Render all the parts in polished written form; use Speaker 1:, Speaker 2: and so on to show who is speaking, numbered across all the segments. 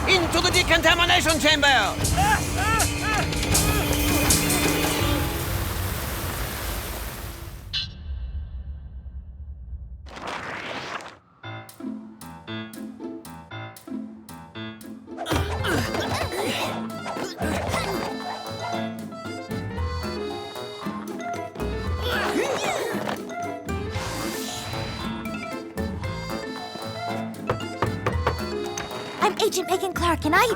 Speaker 1: Into the decontamination chamber!
Speaker 2: I'm Agent Megan Clark, and I...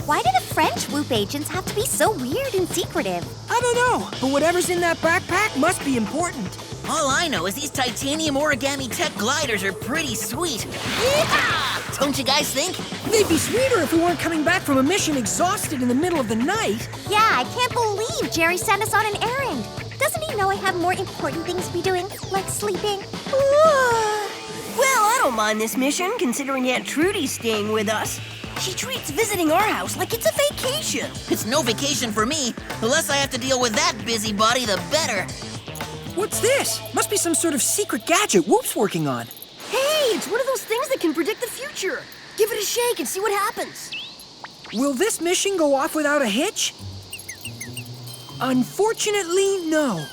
Speaker 2: Why do the French Whoop agents have to be so weird and secretive?
Speaker 3: I don't know, but whatever's in that backpack must be important.
Speaker 4: All I know is these titanium origami tech gliders are pretty sweet. Yeehaw! Don't you guys think?
Speaker 3: They'd be sweeter if we weren't coming back from a mission exhausted in the middle of the night.
Speaker 2: Yeah, I can't believe Jerry sent us on an errand. Doesn't he know I have more important things to be doing, like sleeping?
Speaker 5: Well, I don't mind this mission, considering Aunt Trudy's staying with us. She treats visiting our house like it's a vacation.
Speaker 4: It's no vacation for me. The less I have to deal with that busybody, the better.
Speaker 3: What's this? Must be some sort of secret gadget Whoop's working on.
Speaker 5: Hey, it's one of those things that can predict the future. Give it a shake and see what happens.
Speaker 3: Will this mission go off without a hitch? Unfortunately, no.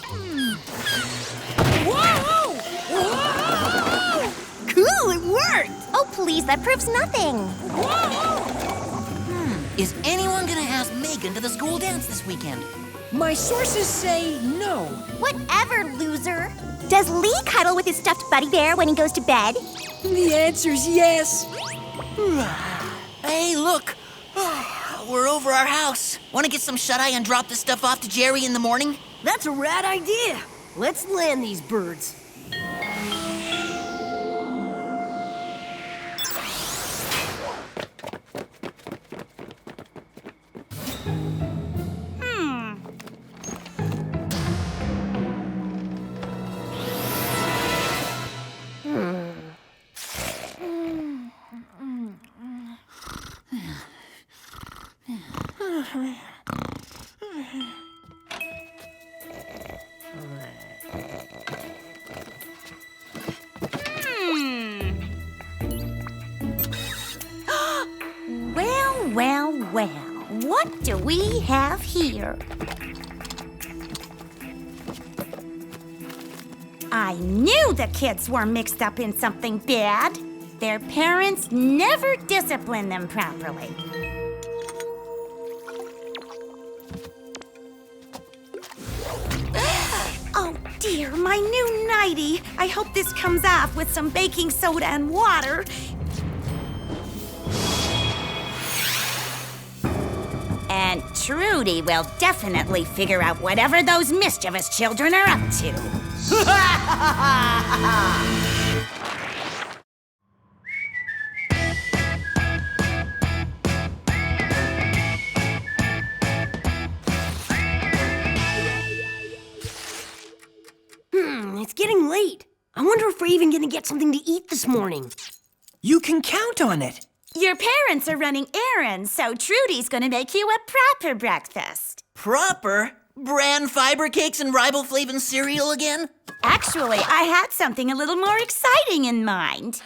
Speaker 5: Whoa! Whoa! Cool, it worked!
Speaker 2: Oh, please, that proves nothing.
Speaker 4: Is anyone gonna ask Megan to the school dance this weekend?
Speaker 3: My sources say no.
Speaker 2: Whatever, loser. Does Lee cuddle with his stuffed buddy bear when he goes to bed?
Speaker 3: The answer's yes.
Speaker 4: Hey, look. We're over our house. Want to get some shut-eye and drop this stuff off to Jerry in the morning?
Speaker 5: That's a rad idea. Let's land these birds.
Speaker 2: Well, what do we have here? I knew the kids were mixed up in something bad. Their parents never discipline them properly. Oh dear, my new nightie. I hope this comes off with some baking soda and water. And Trudy will definitely figure out whatever those mischievous children are up to.
Speaker 5: It's getting late. I wonder if we're even gonna get something to eat this morning.
Speaker 3: You can count on it.
Speaker 2: Your parents are running errands, so Trudy's gonna make you a proper breakfast.
Speaker 4: Proper? Bran fiber cakes and riboflavin cereal again?
Speaker 2: Actually, I had something a little more exciting in mind.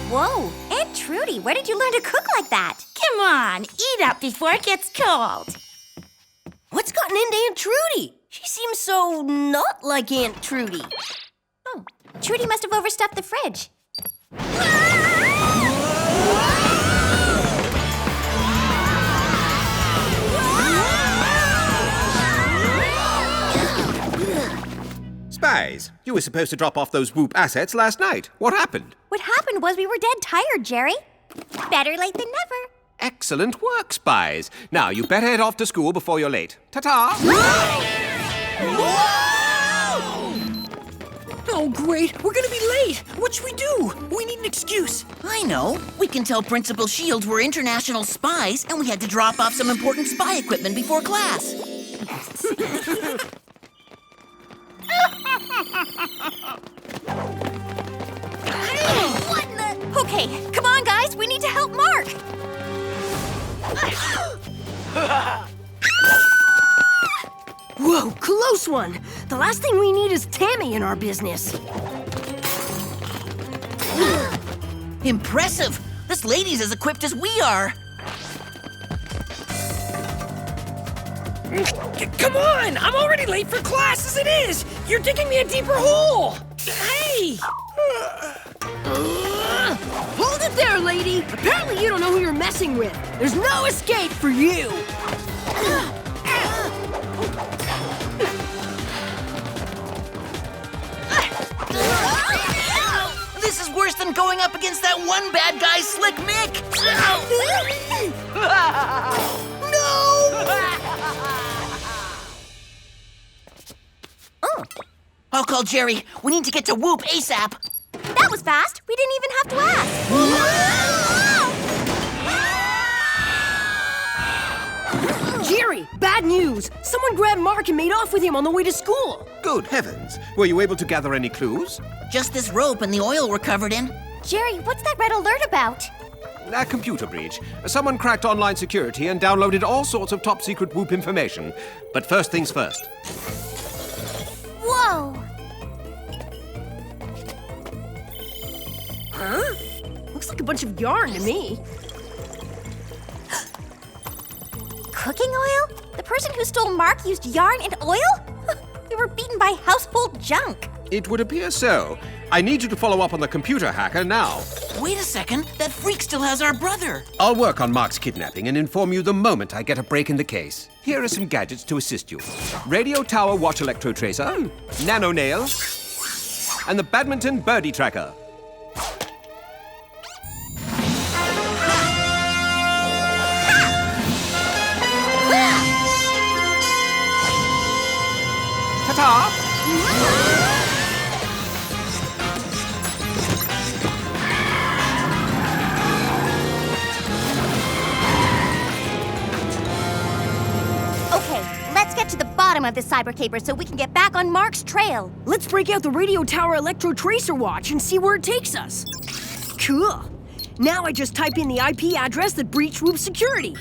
Speaker 2: Whoa, Aunt Trudy, where did you learn to cook like that? Come on, eat up before it gets cold.
Speaker 5: What's gotten into Aunt Trudy? She seems so not like Aunt Trudy.
Speaker 2: Oh, Trudy must have overstuffed the fridge.
Speaker 1: Spiez, you were supposed to drop off those Whoop assets last night. What happened?
Speaker 2: What happened was we were dead tired, Jerry. Better late than never.
Speaker 1: Excellent work, Spiez. Now, you better head off to school before you're late. Ta-ta!
Speaker 3: Oh, great. We're gonna be late. What should we do? We need an excuse.
Speaker 4: I know. We can tell Principal Shields we're international spies and we had to drop off some important spy equipment before class.
Speaker 2: What
Speaker 6: Okay, come on, guys. We need to help Mark.
Speaker 5: Whoa, close one. The last thing we need is Tammy in our business.
Speaker 4: Impressive! This lady's as equipped as we are.
Speaker 3: Come on! I'm already late for class as it is! You're digging me a deeper hole! Hey!
Speaker 5: Hold it there, lady! Apparently you don't know who you're messing with. There's no escape for you!
Speaker 4: This is worse than going up against that one bad guy, Slick Mick! I'll call Jerry. We need to get to Whoop ASAP.
Speaker 6: That was fast. We didn't even have to ask.
Speaker 5: Jerry, bad news! Someone grabbed Mark and made off with him on the way to school.
Speaker 1: Good heavens. Were you able to gather any clues?
Speaker 4: Just this rope and the oil we're covered in.
Speaker 6: Jerry, what's that red alert about?
Speaker 1: A computer breach. Someone cracked online security and downloaded all sorts of top-secret Whoop information. But first things first.
Speaker 6: Whoa!
Speaker 5: Huh? Looks like a bunch of yarn to me.
Speaker 6: Cooking oil? The person who stole Mark used yarn and oil? We were beaten by household junk.
Speaker 1: It would appear so. I need you to follow up on the computer hacker now.
Speaker 4: Wait a second. That freak still has our brother.
Speaker 1: I'll work on Mark's kidnapping and inform you the moment I get a break in the case. Here are some gadgets to assist you. Radio Tower Watch Electro Tracer, Nano Nail, and the Badminton Birdie Tracker. Ta-ta!
Speaker 6: Okay, let's get to the bottom of this cyber caper so we can get back on Mark's trail.
Speaker 5: Let's break out the Radio Tower Electro Tracer watch and see where it takes us. Cool. Now I just type in the IP address that breached Whoop security.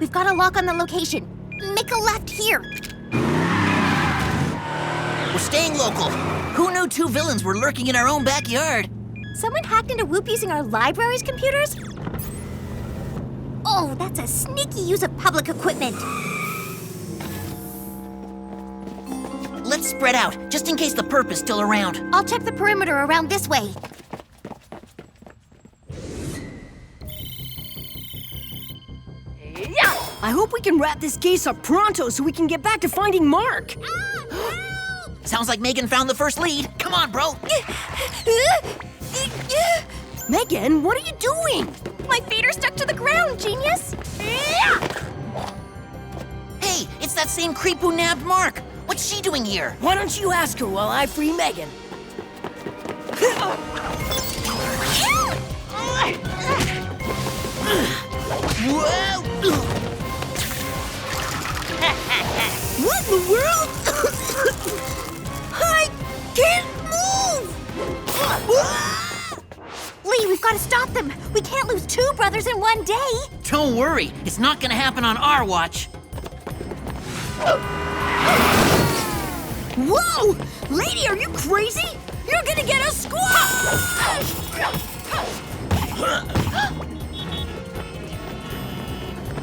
Speaker 6: We've got a lock on the location. Make a left here.
Speaker 4: We're staying local. Who knew two villains were lurking in our own backyard?
Speaker 6: Someone hacked into Whoop using our library's computers? Oh, that's a sneaky use of public equipment.
Speaker 4: Let's spread out, just in case the perp is still around.
Speaker 6: I'll check the perimeter around this way.
Speaker 5: I hope we can wrap this case up pronto so we can get back to finding Mark.
Speaker 4: Sounds like Megan found the first lead. Come on, bro.
Speaker 5: Megan, what are you doing?
Speaker 6: My feet are stuck to the ground, genius.
Speaker 4: Hey, it's that same creep who nabbed Mark. What's she doing here?
Speaker 5: Why don't you ask her while I free Megan?
Speaker 4: Whoa!
Speaker 5: What in the world? I can't move!
Speaker 6: Lee, we've got to stop them. We can't lose two brothers in one day.
Speaker 4: Don't worry, it's not gonna happen on our watch.
Speaker 5: Whoa! Lady, are you crazy? You're gonna get us squashed!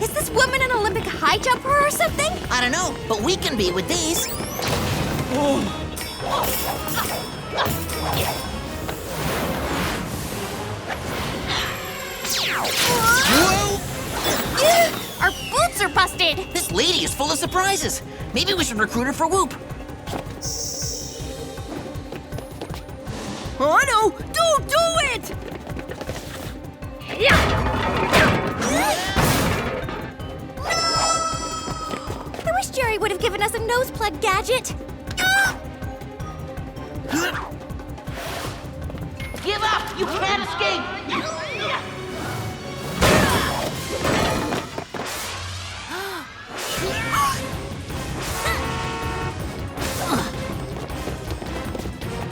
Speaker 6: Is this woman an Olympic high jumper or something?
Speaker 4: I don't know, but we can be with these.
Speaker 6: Our boots are busted.
Speaker 4: This lady is full of surprises. Maybe we should recruit her for Whoop.
Speaker 5: Oh no! Don't do it!
Speaker 6: I wish Jerry would have given us a nose plug gadget.
Speaker 4: Give up! You can't escape!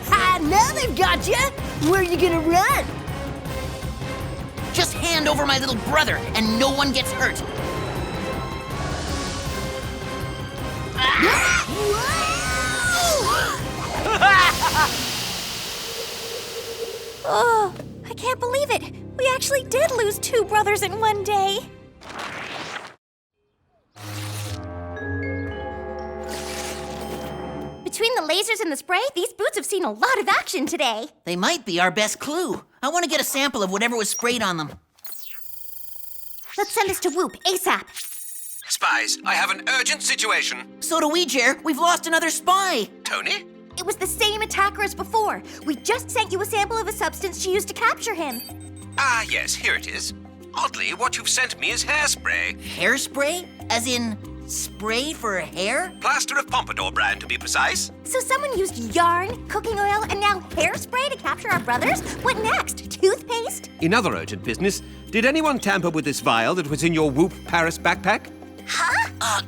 Speaker 5: Ah, now they've got you! Where are you gonna run?
Speaker 4: Just hand over my little brother, and no one gets hurt.
Speaker 6: Oh, I can't believe it. We actually did lose 2 brothers in one day. Between the lasers and the spray, these boots have seen a lot of action today.
Speaker 4: They might be our best clue. I want to get a sample of whatever was sprayed on them.
Speaker 6: Let's send this to Whoop ASAP.
Speaker 1: Spies, I have an urgent situation.
Speaker 4: So do we, Jer. We've lost another spy.
Speaker 1: Tony?
Speaker 6: It was the same attacker as before. We just sent you a sample of a substance she used to capture him.
Speaker 1: Ah, yes, here it is. Oddly, what you've sent me is hairspray.
Speaker 4: Hairspray? As in, spray for hair?
Speaker 1: Plaster of Pompadour brand, to be precise.
Speaker 6: So someone used yarn, cooking oil, and now hairspray to capture our brothers? What next? Toothpaste?
Speaker 1: In other urgent business, did anyone tamper with this vial that was in your Whoop Paris backpack?
Speaker 4: Huh?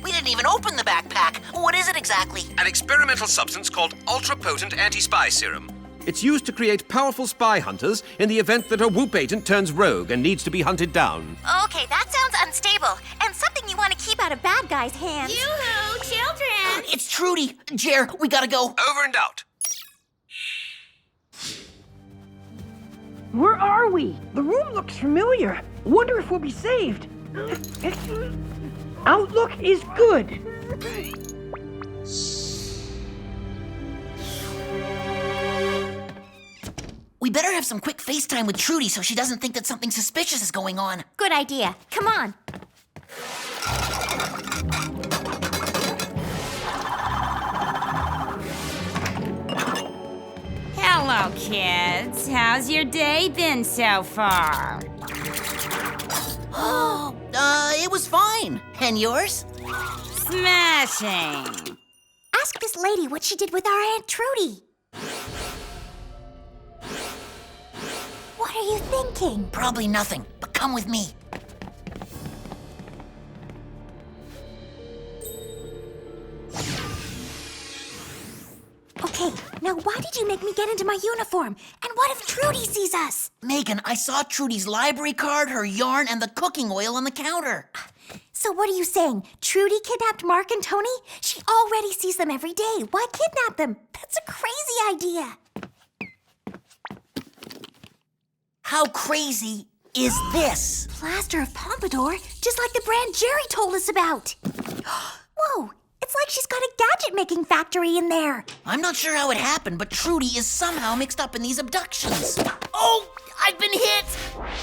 Speaker 4: We didn't even open the backpack. What is it exactly?
Speaker 1: An experimental substance called ultra-potent anti-spy serum. It's used to create powerful spy hunters in the event that a Whoop agent turns rogue and needs to be hunted down.
Speaker 6: Okay, that sounds unstable, and something you want to keep out of bad guys' hands. Yoo-hoo, children!
Speaker 4: It's Trudy. Jer, we gotta go.
Speaker 1: Over and out.
Speaker 5: Where are we? The room looks familiar. Wonder if we'll be saved. Outlook is good.
Speaker 4: We better have some quick FaceTime with Trudy so she doesn't think that something suspicious is going on.
Speaker 6: Good idea. Come on.
Speaker 2: Hello, kids. How's your day been so far?
Speaker 4: It was fine. And yours?
Speaker 2: Smashing.
Speaker 6: Ask this lady what she did with our Aunt Trudy. What are you thinking?
Speaker 4: Probably nothing, but come with me.
Speaker 6: Okay, now why did you make me get into my uniform? And what if Trudy sees us?
Speaker 4: Megan, I saw Trudy's library card, her yarn, and the cooking oil on the counter.
Speaker 6: So what are you saying? Trudy kidnapped Mark and Tony? She already sees them every day. Why kidnap them? That's a crazy idea.
Speaker 4: How crazy is this?
Speaker 6: Plaster of Pompadour, just like the brand Jerry told us about. Whoa, it's like she's got a gadget-making factory in there.
Speaker 4: I'm not sure how it happened, but Trudy is somehow mixed up in these abductions. Oh, I've been hit!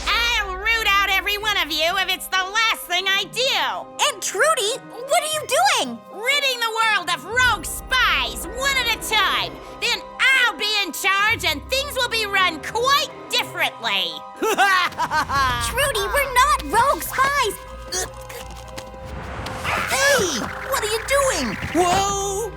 Speaker 2: I'll root out every one of you if it's the last thing I do.
Speaker 6: And Trudy, what are you doing?
Speaker 2: Ridding the world of rogue spies, one at a time. Then I'll be in charge and things will be run quite differently.
Speaker 6: Trudy, we're not rogue spies.
Speaker 4: Hey, what are you doing? Whoa!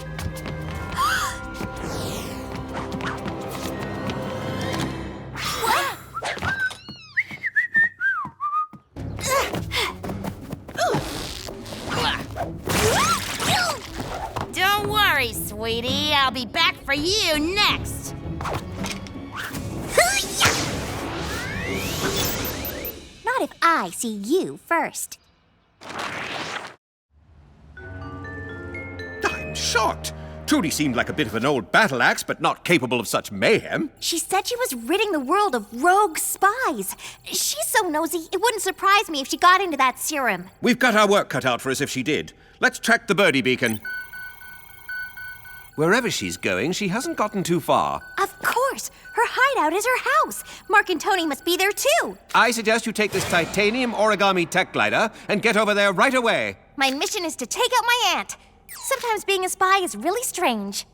Speaker 2: Don't worry, sweetie. I'll be back for you next.
Speaker 6: Not if I see you first.
Speaker 1: I'm shocked. Trudy seemed like a bit of an old battle axe, but not capable of such mayhem.
Speaker 6: She said she was ridding the world of rogue spies. She's so nosy, it wouldn't surprise me if she got into that serum.
Speaker 1: We've got our work cut out for us if she did. Let's track the birdie beacon. Wherever she's going, she hasn't gotten too far.
Speaker 6: Of course! Her hideout is her house. Mark and Tony must be there too.
Speaker 1: I suggest you take this titanium origami tech glider and get over there right away.
Speaker 6: My mission is to take out my aunt. Sometimes being a spy is really strange.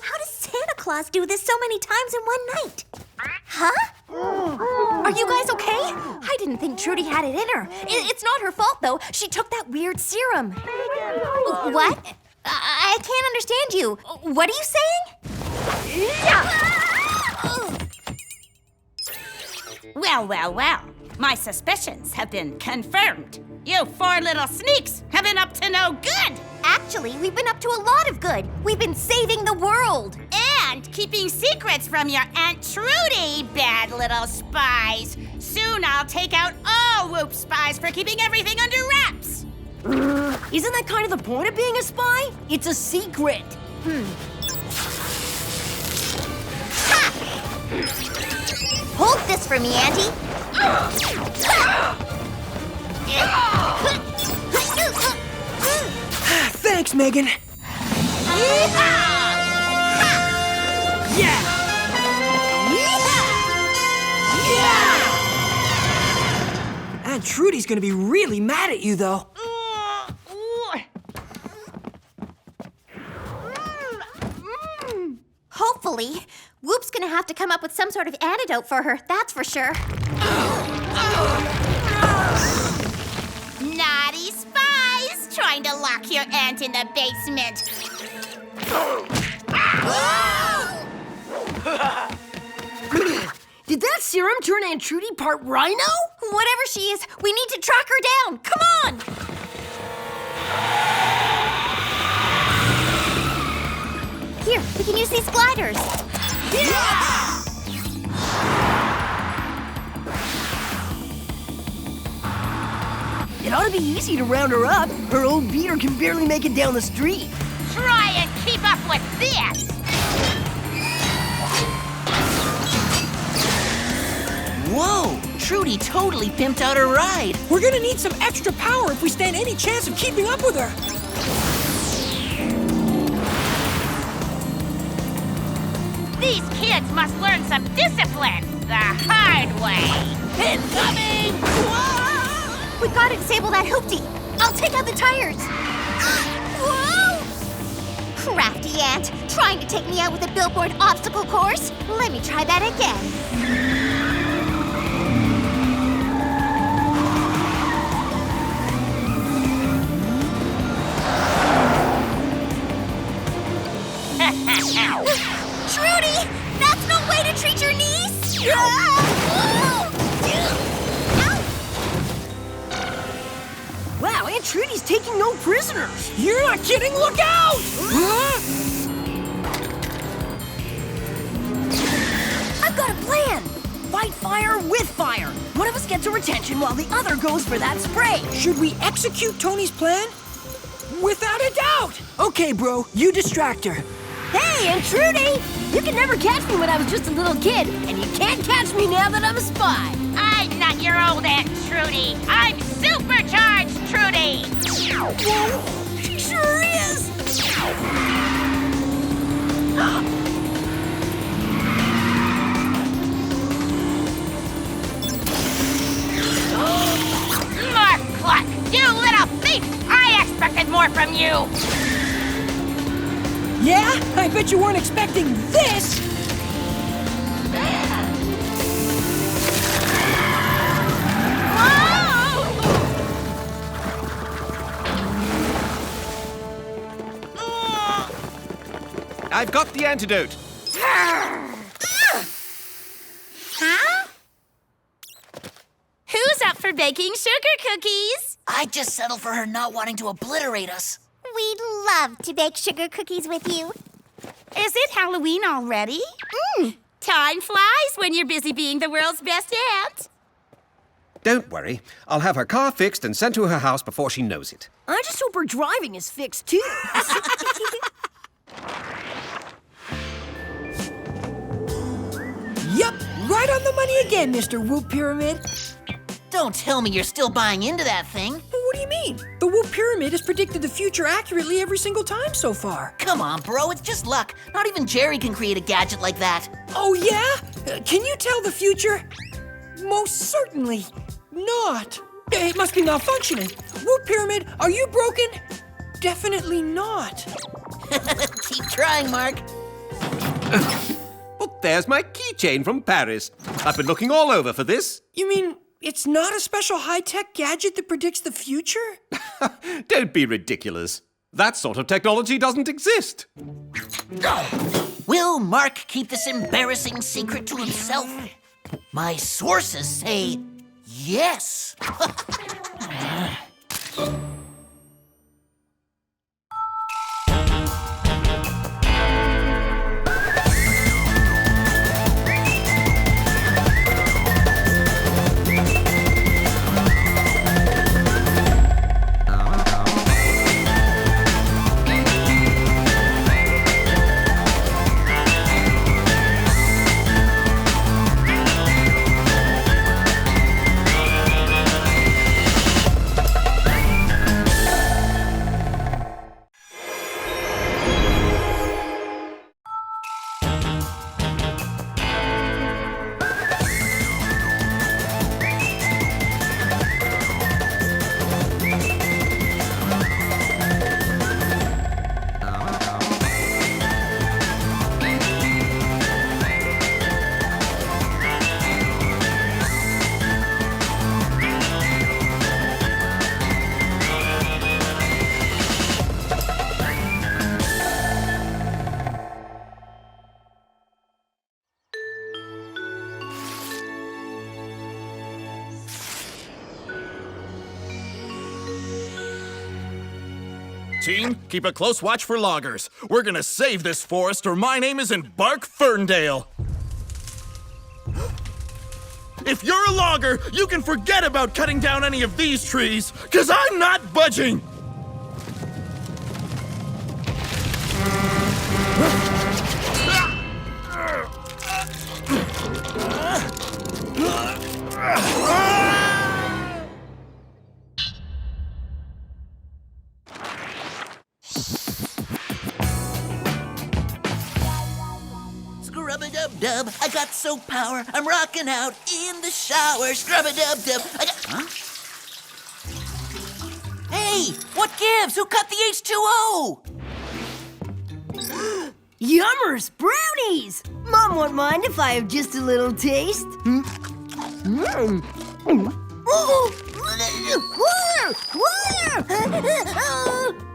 Speaker 6: How does Santa Claus do this so many times in one night? Huh? Are you guys okay? I didn't think Trudy had it in her. It's not her fault, though. She took that weird serum. What? I can't understand you. What are you saying?
Speaker 2: Well, well, well. My suspicions have been confirmed. You 4 little sneaks have been up to no good.
Speaker 6: Actually, we've been up to a lot of good. We've been saving the world.
Speaker 2: And keeping secrets from your Aunt Trudy, bad little spies. Soon I'll take out all Whoop spies for keeping everything under wraps.
Speaker 5: Isn't that kind of the point of being a spy? It's a secret.
Speaker 6: Hold this for me, Auntie.
Speaker 3: Thanks, Megan. Yeah! Aunt Trudy's gonna be really mad at you, though.
Speaker 6: Hopefully. Whoop's gonna have to come up with some sort of antidote for her, that's for sure.
Speaker 2: Naughty spies, trying to lock your aunt in the basement.
Speaker 5: Did that serum turn Aunt Trudy part rhino?
Speaker 6: Whatever she is, we need to track her down. Come on! Here, we can use these gliders.
Speaker 5: It ought to be easy to round her up. Her old beater can barely make it down the street.
Speaker 2: Try and keep up with this.
Speaker 4: Whoa! Trudy totally pimped out her ride.
Speaker 3: We're gonna need some extra power if we stand any chance of keeping up with her.
Speaker 2: These kids must learn some discipline the hard way. Incoming!
Speaker 6: We've got to disable that hoopty. I'll take out the tires. Whoa! Crafty ant, trying to take me out with a billboard obstacle course. Let me try that again. Trudy, that's no way to treat your niece.
Speaker 5: Wow, Aunt Trudy's taking no prisoners.
Speaker 3: You're not kidding! Look out!
Speaker 5: I've got a plan. Fight fire with fire. One of us gets her attention while the other goes for that spray.
Speaker 3: Should we execute Tony's plan? Without a doubt! Okay, bro, you distract her.
Speaker 5: Hey, Aunt Trudy! You could never catch me when I was just a little kid, and you can't catch me now that I'm a spy.
Speaker 2: I'm not your old Aunt Trudy. I'm supercharged Trudy.
Speaker 5: Whoa, she sure is.
Speaker 2: Mark Cluck, you little thief! I expected more from you.
Speaker 3: Yeah? I bet you weren't expecting this!
Speaker 1: I've got the antidote.
Speaker 2: Huh? Who's up for baking sugar cookies?
Speaker 4: I'd just settle for her not wanting to obliterate us.
Speaker 6: We'd love to bake sugar cookies with you.
Speaker 2: Is it Halloween already? Time flies when you're busy being the world's best aunt.
Speaker 1: Don't worry. I'll have her car fixed and sent to her house before she knows it.
Speaker 5: I just hope her driving is fixed, too.
Speaker 3: Yep, right on the money again, Mr. Whoop Pyramid.
Speaker 4: Don't tell me you're still buying into that thing.
Speaker 3: What do you mean? The Whoop Pyramid has predicted the future accurately every single time so far.
Speaker 4: Come on, bro, it's just luck. Not even Jerry can create a gadget like that.
Speaker 3: Oh, yeah? Can you tell the future? Most certainly not. It must be malfunctioning. Whoop Pyramid, are you broken? Definitely not.
Speaker 4: Keep trying, Mark.
Speaker 1: Well, there's my keychain from Paris. I've been looking all over for this.
Speaker 3: You mean it's not a special high-tech gadget that predicts the future?
Speaker 1: Don't be ridiculous. That sort of technology doesn't exist.
Speaker 4: Will Mark keep this embarrassing secret to himself? My sources say yes.
Speaker 7: Team, keep a close watch for loggers. We're gonna save this forest or my name isn't Bark Ferndale. If you're a logger, you can forget about cutting down any of these trees, 'cause I'm not budging!
Speaker 4: Scrub-a-dub-dub, I got soap power. I'm rocking out in the shower. Scrub-a-dub-dub. Huh? Hey, what gives? Who cut the H2O?
Speaker 5: Yummers! Brownies! Mom won't mind if I have just a little taste.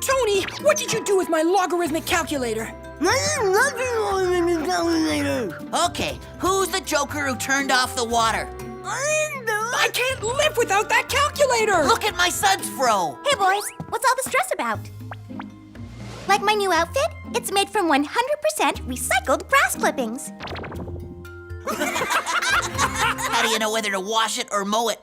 Speaker 3: Tony, what did you do with my logarithmic calculator?
Speaker 4: Okay, who's the joker who turned off the water?
Speaker 3: I can't live without that calculator!
Speaker 4: Look at my suds, fro.
Speaker 6: Hey, boys, what's all the stress about? Like my new outfit? It's made from 100% recycled grass clippings.
Speaker 4: How do you know whether to wash it or mow it?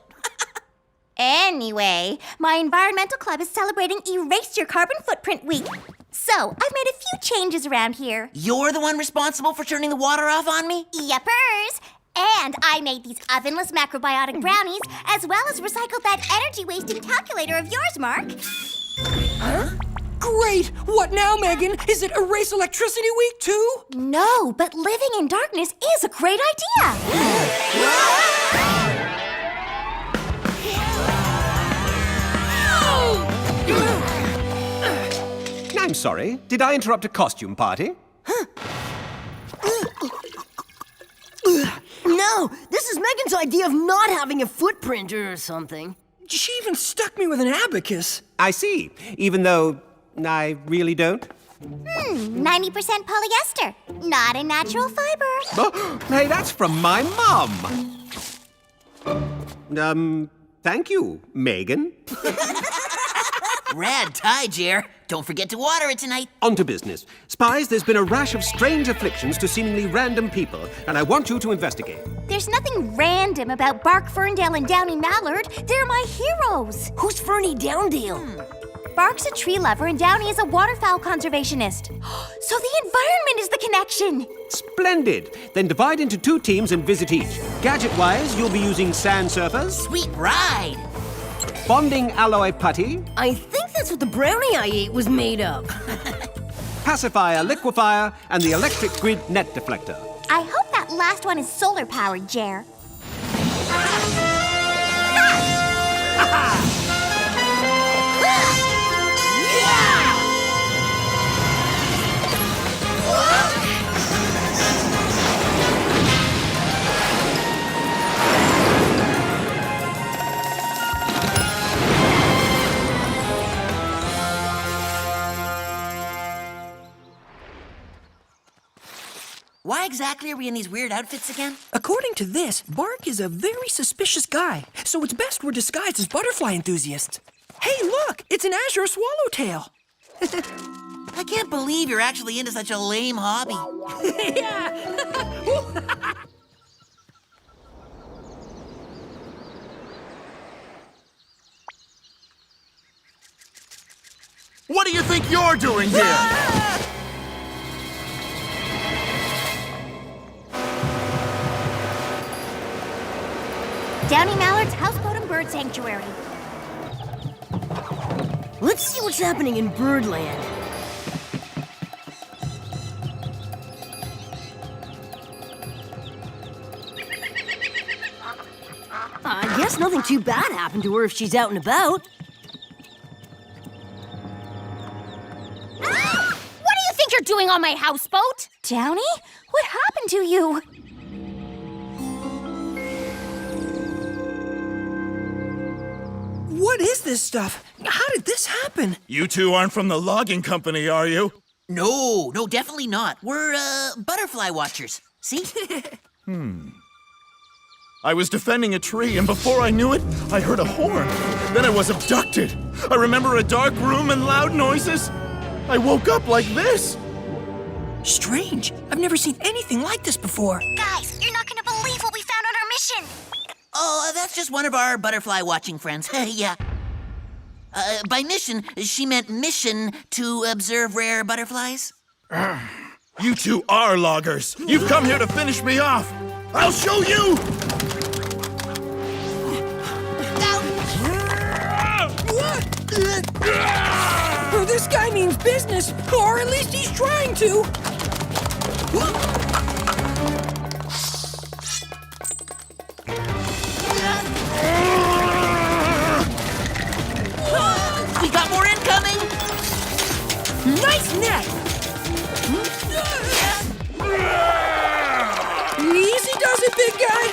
Speaker 6: Anyway, my environmental club is celebrating Erase Your Carbon Footprint Week. So, I've made a few changes around here.
Speaker 4: You're the one responsible for turning the water off on me?
Speaker 6: Yuppers! And I made these ovenless macrobiotic brownies, as well as recycled that energy-wasting calculator of yours, Mark.
Speaker 3: Great! What now, Megan? Is it Erase Electricity Week, too?
Speaker 6: No, but living in darkness is a great idea.
Speaker 1: I'm sorry. Did I interrupt a costume party?
Speaker 5: No, this is Megan's idea of not having a footprint or something.
Speaker 3: She even stuck me with an abacus.
Speaker 1: I see. Even though I really don't.
Speaker 6: 90% polyester, not a natural fiber.
Speaker 1: Oh, hey, that's from my mom. Thank you, Megan.
Speaker 4: Rad tie, Jer. Don't forget to water it tonight.
Speaker 1: On to business. Spies, there's been a rash of strange afflictions to seemingly random people, and I want you to investigate.
Speaker 6: There's nothing random about Bark Ferndale and Downy Mallard. They're my heroes.
Speaker 5: Who's Fernie Downdale?
Speaker 6: Bark's a tree lover and Downy is a waterfowl conservationist. So the environment is the connection.
Speaker 1: Splendid. Then divide into 2 teams and visit each. Gadget-wise, you'll be using sand surfers,
Speaker 4: Sweet ride.
Speaker 1: bonding alloy putty,
Speaker 5: I think that's what the brownie I ate was made of.
Speaker 1: pacifier liquefier, and the electric grid net deflector.
Speaker 6: I hope that last one is solar powered, Jer.
Speaker 4: Why exactly are we in these weird outfits again?
Speaker 3: According to this, Bark is a very suspicious guy, so it's best we're disguised as butterfly enthusiasts. Hey, look! It's an azure swallowtail.
Speaker 4: I can't believe you're actually into such a lame hobby.
Speaker 7: What do you think you're doing here?
Speaker 6: Downy Mallard's Houseboat and Bird Sanctuary.
Speaker 5: Let's see what's happening in Birdland. I guess nothing too bad happened to her if she's out and about.
Speaker 6: What do you think you're doing on my houseboat? Downy? What happened to you?
Speaker 3: What is this stuff? How did this happen?
Speaker 7: You two aren't from the logging company, are you?
Speaker 4: No, definitely not. We're, butterfly watchers. See?
Speaker 7: I was defending a tree, and before I knew it, I heard a horn. Then I was abducted. I remember a dark room and loud noises. I woke up like this.
Speaker 3: Strange. I've never seen anything like this before.
Speaker 6: Guys, you're not gonna believe what we found on our mission.
Speaker 4: Oh, that's just one of our butterfly watching friends. Yeah. By mission, she meant mission to observe rare butterflies.
Speaker 7: You two are loggers. You've come here to finish me off. I'll show you!
Speaker 3: Oh, this guy means business, or at least he's trying to.
Speaker 4: We got more incoming!
Speaker 3: Nice net! Easy does it, big guy!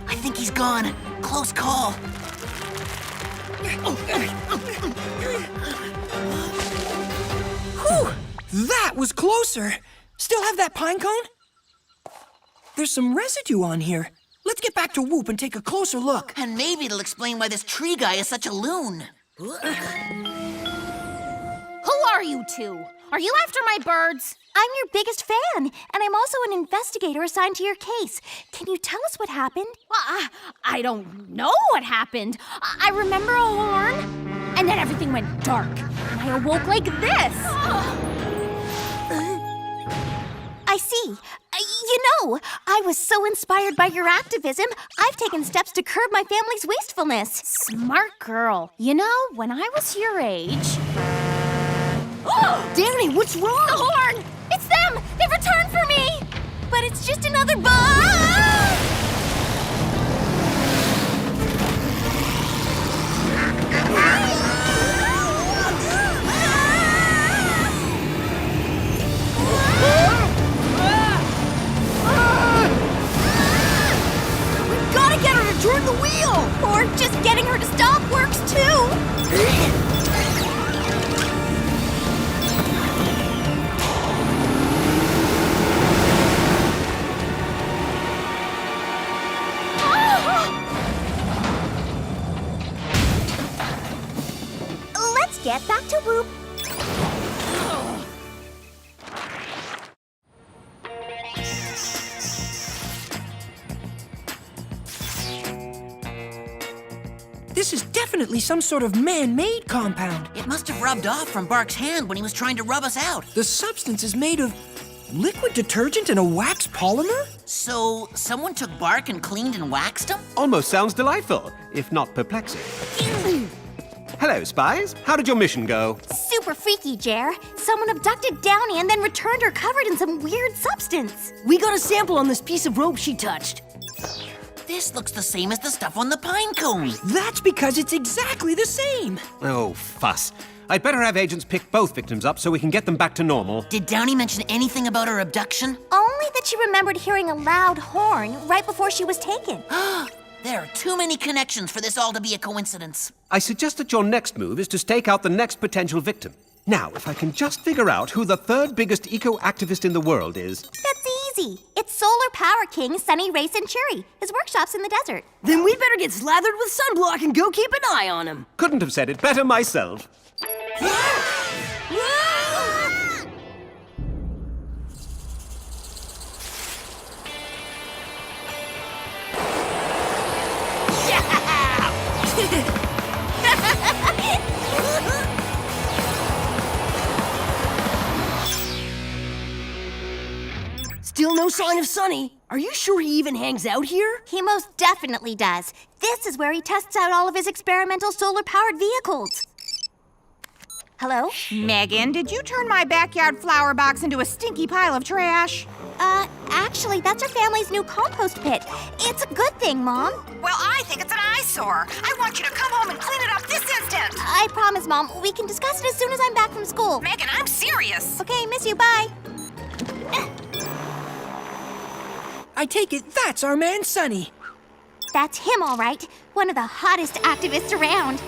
Speaker 4: I think he's gone. Close call.
Speaker 3: Whew! That was closer. Still have that pine cone? There's some residue on here. Let's get back to Whoop and take a closer look.
Speaker 4: And maybe it'll explain why this tree guy is such a loon.
Speaker 6: Who are you two? Are you after my birds? I'm your biggest fan, and I'm also an investigator assigned to your case. Can you tell us what happened?
Speaker 2: Well, I don't know what happened. I remember a horn, and then everything went dark. And I awoke like this.
Speaker 6: I see. I was so inspired by your activism, I've taken steps to curb my family's wastefulness.
Speaker 2: Smart girl. You know, when I was your age...
Speaker 5: Downy, what's wrong?
Speaker 2: The horn! It's them! They've returned for me!
Speaker 6: But it's just another bug!
Speaker 5: We've got to get her to turn the wheel!
Speaker 6: Or just getting her to stop works too! Let's get back to Whoop.
Speaker 3: This is definitely some sort of man-made compound.
Speaker 4: It must have rubbed off from Bark's hand when he was trying to rub us out.
Speaker 3: The substance is made of liquid detergent and a wax polymer?
Speaker 4: So, someone took Bark and cleaned and waxed him?
Speaker 1: Almost sounds delightful, if not perplexing. Hello, Spiez. How did your mission go?
Speaker 6: Super freaky, Jer. Someone abducted Downy and then returned her covered in some weird substance.
Speaker 5: We got a sample on this piece of rope she touched.
Speaker 4: This looks the same as the stuff on the pine cone.
Speaker 3: That's because it's exactly the same.
Speaker 1: Oh, fuss. I'd better have agents pick both victims up so we can get them back to normal.
Speaker 4: Did Downy mention anything about her abduction?
Speaker 6: Only that she remembered hearing a loud horn right before she was taken.
Speaker 4: There are too many connections for this all to be a coincidence.
Speaker 1: I suggest that your next move is to stake out the next potential victim. Now, if I can just figure out who the third biggest eco-activist in the world is...
Speaker 6: That's easy. It's Solar Power King Sunny Ray Centuri. His workshop's in the desert.
Speaker 5: Then we'd better get slathered with sunblock and go keep an eye on him.
Speaker 1: Couldn't have said it better myself.
Speaker 5: Still no sign of Sunny. Are you sure he even hangs out here?
Speaker 6: He most definitely does. This is where he tests out all of his experimental solar-powered vehicles. Hello?
Speaker 2: Megan, did you turn my backyard flower box into a stinky pile of trash?
Speaker 6: Actually, that's our family's new compost pit. It's a good thing, Mom.
Speaker 2: Well, I think it's an eyesore. I want you to come home and clean it up this instant.
Speaker 6: I promise, Mom. We can discuss it as soon as I'm back from school.
Speaker 2: Megan, I'm serious.
Speaker 6: Okay, miss you. Bye.
Speaker 3: I take it that's our man Sunny.
Speaker 6: That's him, all right. One of the hottest activists around.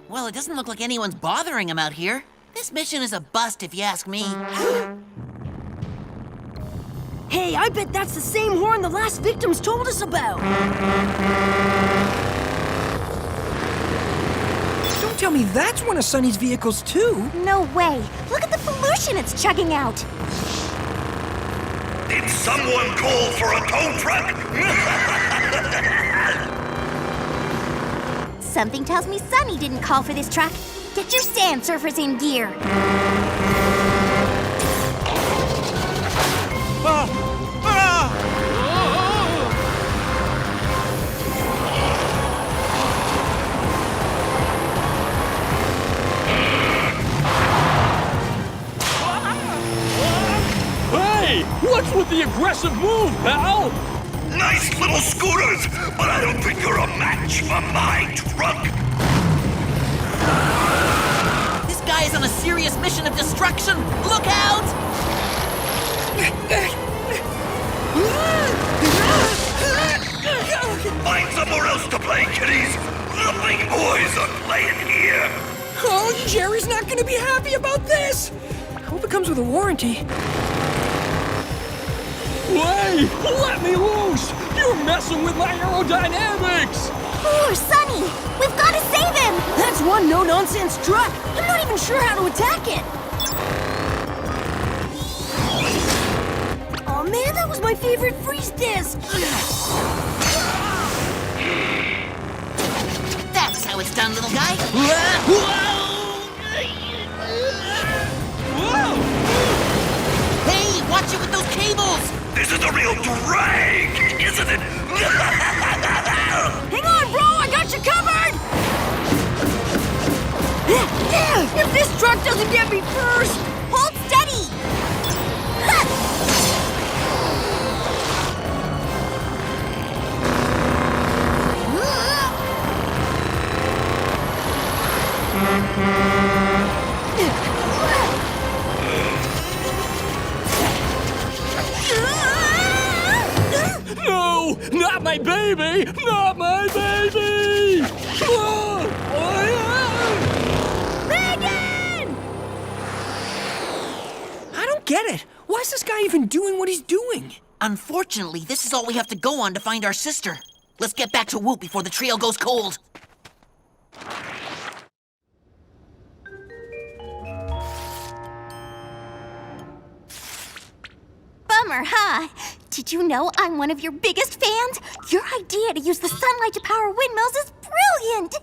Speaker 4: Well, it doesn't look like anyone's bothering him out here. This mission is a bust, if you ask me.
Speaker 5: Hey, I bet that's the same horn the last victims told us about.
Speaker 3: Don't tell me that's one of Sunny's vehicles, too.
Speaker 6: No way. Look at the pollution it's chugging out.
Speaker 8: Did someone call for a tow truck?
Speaker 6: Something tells me Sunny didn't call for this truck. Get your sand surfers in gear.
Speaker 9: Hey, what's with the aggressive move, pal?
Speaker 8: Nice little scooters, but I don't think you're a match for my truck.
Speaker 4: This guy is on a serious mission of destruction. Look out!
Speaker 8: Find somewhere else to play, kiddies. The big boys are playing here.
Speaker 3: Oh, Jerry's not gonna be happy about this. I hope it comes with a warranty.
Speaker 9: Hey, let me loose! You're messing with my aerodynamics!
Speaker 6: Poor Sunny! We've got to save him!
Speaker 5: That's one no-nonsense truck. I'm not even sure how to attack it. Oh man, that was my favorite freeze disc.
Speaker 4: That's how it's done, little guy. Hey, watch it with those cables!
Speaker 8: This is a real drag, isn't it?
Speaker 5: Hang on, bro, I got you covered! If this truck doesn't get me first!
Speaker 6: Hold steady!
Speaker 9: No, not my baby! Not my baby!
Speaker 5: Megan!
Speaker 3: I don't get it. Why is this guy even doing what he's doing?
Speaker 4: Unfortunately, this is all we have to go on to find our sister. Let's get back to Whoop before the trail goes cold.
Speaker 6: Bummer, huh? Did you know I'm one of your biggest fans? Your idea to use the sunlight to power windmills is brilliant!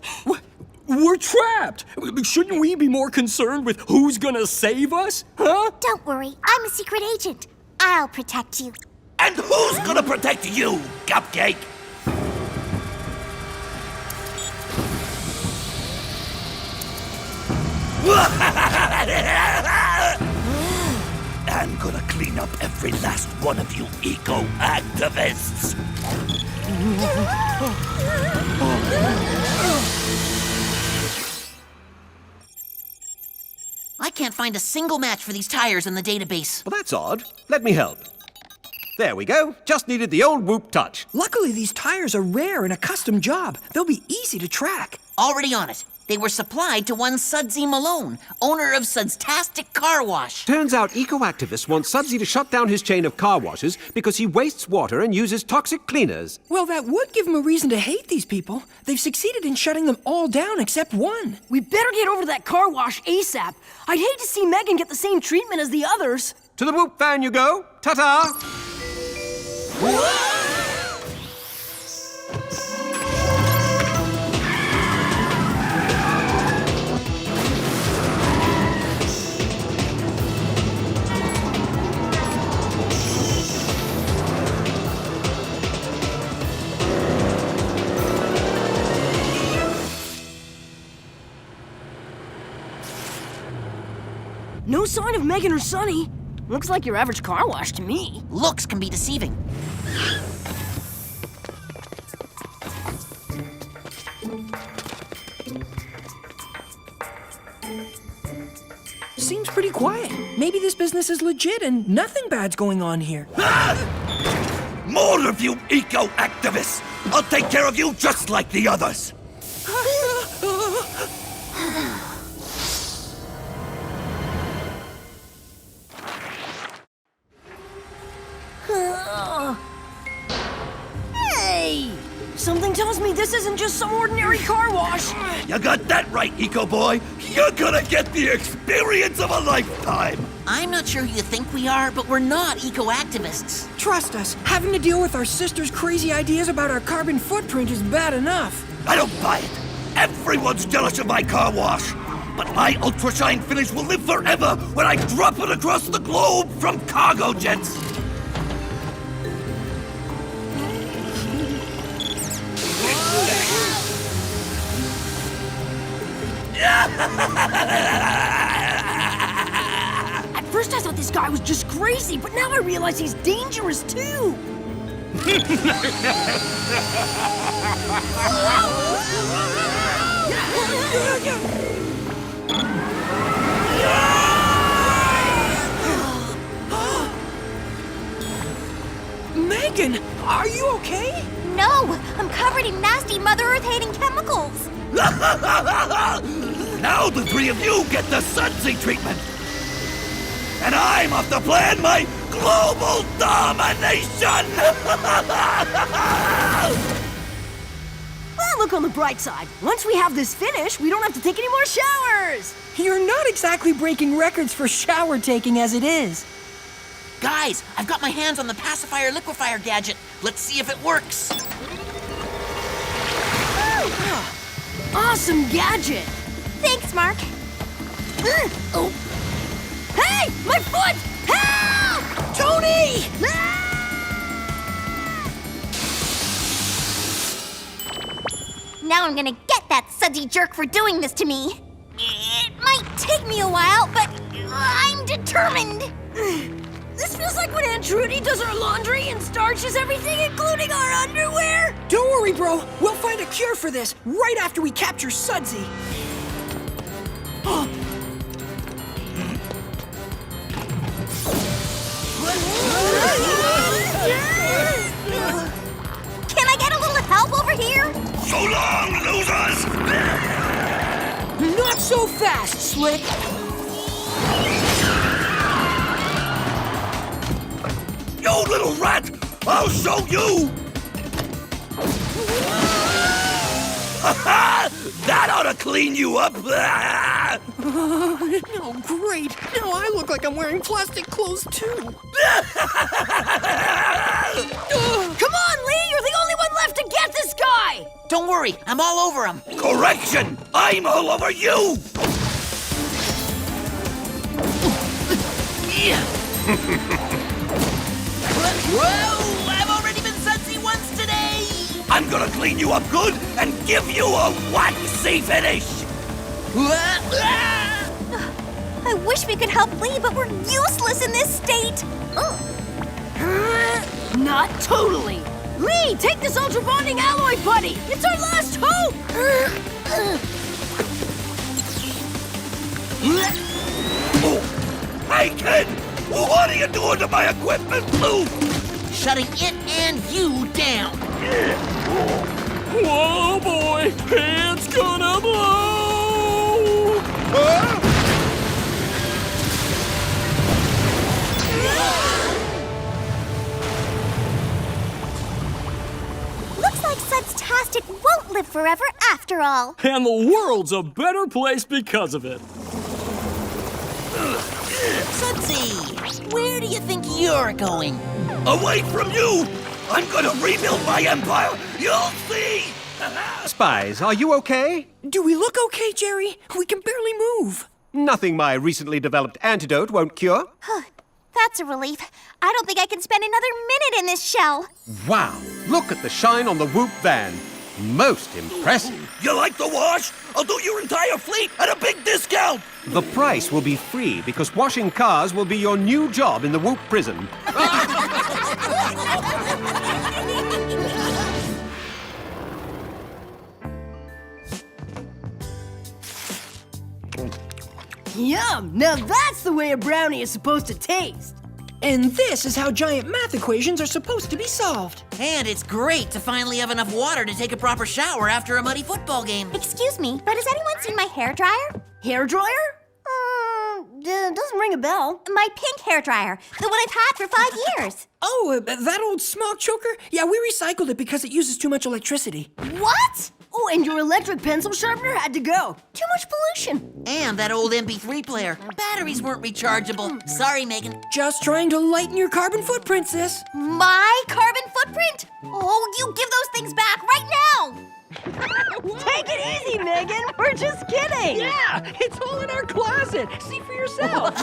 Speaker 9: We're trapped! Shouldn't we be more concerned with who's gonna save us? Huh?
Speaker 6: Don't worry, I'm a secret agent. I'll protect you.
Speaker 8: And who's gonna protect you, Cupcake? I'm gonna clean up every last one of you eco-activists.
Speaker 4: I can't find a single match for these tires in the database.
Speaker 1: Well, that's odd. Let me help. There we go. Just needed the old whoop touch.
Speaker 3: Luckily, these tires are rare and a custom job. They'll be easy to track.
Speaker 4: Already on it. They were supplied to one Sudsy Malone, owner of Sudstastic Car Wash.
Speaker 1: Turns out eco-activists want Sudsy to shut down his chain of car washes because he wastes water and uses toxic cleaners.
Speaker 3: Well, that would give them a reason to hate these people. They've succeeded in shutting them all down except one.
Speaker 5: We better get over to that car wash ASAP. I'd hate to see Megan get the same treatment as the others.
Speaker 1: To the whoop van you go. Ta-ta!
Speaker 5: No sign of Megan or Sonny. Looks like your average car wash to me.
Speaker 4: Looks can be deceiving.
Speaker 3: Seems pretty quiet. Maybe this business is legit and nothing bad's going on here.
Speaker 8: More of you eco-activists! I'll take care of you just like the others!
Speaker 5: Hey! Something tells me this isn't just some ordinary car wash.
Speaker 8: You got that right, Eco Boy! You're gonna get the experience of a lifetime!
Speaker 4: I'm not sure who you think we are, but we're not eco-activists.
Speaker 3: Trust us, having to deal with our sister's crazy ideas about our carbon footprint is bad enough.
Speaker 8: I don't buy it! Everyone's jealous of my car wash! But my Ultra Shine finish will live forever when I drop it across the globe from cargo jets!
Speaker 5: At first I thought this guy was just crazy, but now I realize he's dangerous too.
Speaker 3: Megan, are you okay?
Speaker 6: No, I'm covered in nasty Mother Earth-hating chemicals.
Speaker 8: Now the three of you get the Sudsy treatment! And I'm off to plan my global domination!
Speaker 5: Well, look on the bright side. Once we have this finished, we don't have to take any more showers.
Speaker 3: You're not exactly breaking records for shower taking as it is.
Speaker 4: Guys, I've got my hands on the pacifier liquefier gadget. Let's see if it works.
Speaker 5: Awesome gadget.
Speaker 6: Thanks, Mark.
Speaker 5: Oh. Hey, my foot! Help! Tony!
Speaker 6: Now I'm gonna get that sudsy jerk for doing this to me. It might take me a while, but I'm determined.
Speaker 5: This feels like when Aunt Trudy does our laundry and starches everything, including our underwear.
Speaker 3: Don't worry, bro. We'll find a cure for this right after we capture Sudsy.
Speaker 6: Can I get a little help over here?
Speaker 8: So long, losers!
Speaker 3: Not so fast, Slick.
Speaker 8: You little rat! I'll show you! That ought to clean you up!
Speaker 3: Oh, great. Now I look like I'm wearing plastic clothes, too.
Speaker 5: Come on, Lee! You're the only one left to get this guy!
Speaker 4: Don't worry, I'm all over him.
Speaker 8: Correction! I'm all over you!
Speaker 4: Whoa! I've already been sudsy once today!
Speaker 8: I'm gonna clean you up good and give you a waxy finish!
Speaker 6: I wish we could help Lee, but we're useless in this state.
Speaker 5: Not totally. Lee, take this ultra bonding alloy, buddy. It's our last hope.
Speaker 8: Oh, hey, kid! What are you doing to my equipment, Blue?
Speaker 4: shutting it and you down.
Speaker 9: Whoa, boy! It's gonna blow!
Speaker 6: Looks like Sudstastic won't live forever after all.
Speaker 9: And the world's a better place because of it.
Speaker 4: Sudsy, where do you think you're going?
Speaker 8: Away from you! I'm gonna rebuild my empire! You'll see!
Speaker 1: Spies, are you okay?
Speaker 3: Do we look okay, Jerry? We can barely move.
Speaker 1: Nothing my recently developed antidote won't cure.
Speaker 6: That's a relief. I don't think I can spend another minute in this shell.
Speaker 1: Wow, look at the shine on the Whoop van. Most impressive.
Speaker 8: You like the wash? I'll do your entire fleet at a big discount!
Speaker 1: The price will be free because washing cars will be your new job in the Whoop prison.
Speaker 5: Yum! Now that's the way a brownie is supposed to taste.
Speaker 3: And this is how giant math equations are supposed to be solved.
Speaker 4: And it's great to finally have enough water to take a proper shower after a muddy football game.
Speaker 6: Excuse me, but has anyone seen my hairdryer?
Speaker 5: Hair dryer? Doesn't ring a bell.
Speaker 6: My pink hairdryer, the one I've had for 5 years.
Speaker 3: Oh, that old smog choker? Yeah, we recycled it because it uses too much electricity.
Speaker 6: What?
Speaker 5: Oh, and your electric pencil sharpener had to go. Too much pollution.
Speaker 4: And that old MP3 player. Batteries weren't rechargeable. Sorry, Megan.
Speaker 3: Just trying to lighten your carbon footprint, sis.
Speaker 6: My carbon footprint? Oh, you give those things back right now!
Speaker 5: Take it easy, Megan. We're just kidding.
Speaker 3: Yeah, it's all in our closet. See for yourself.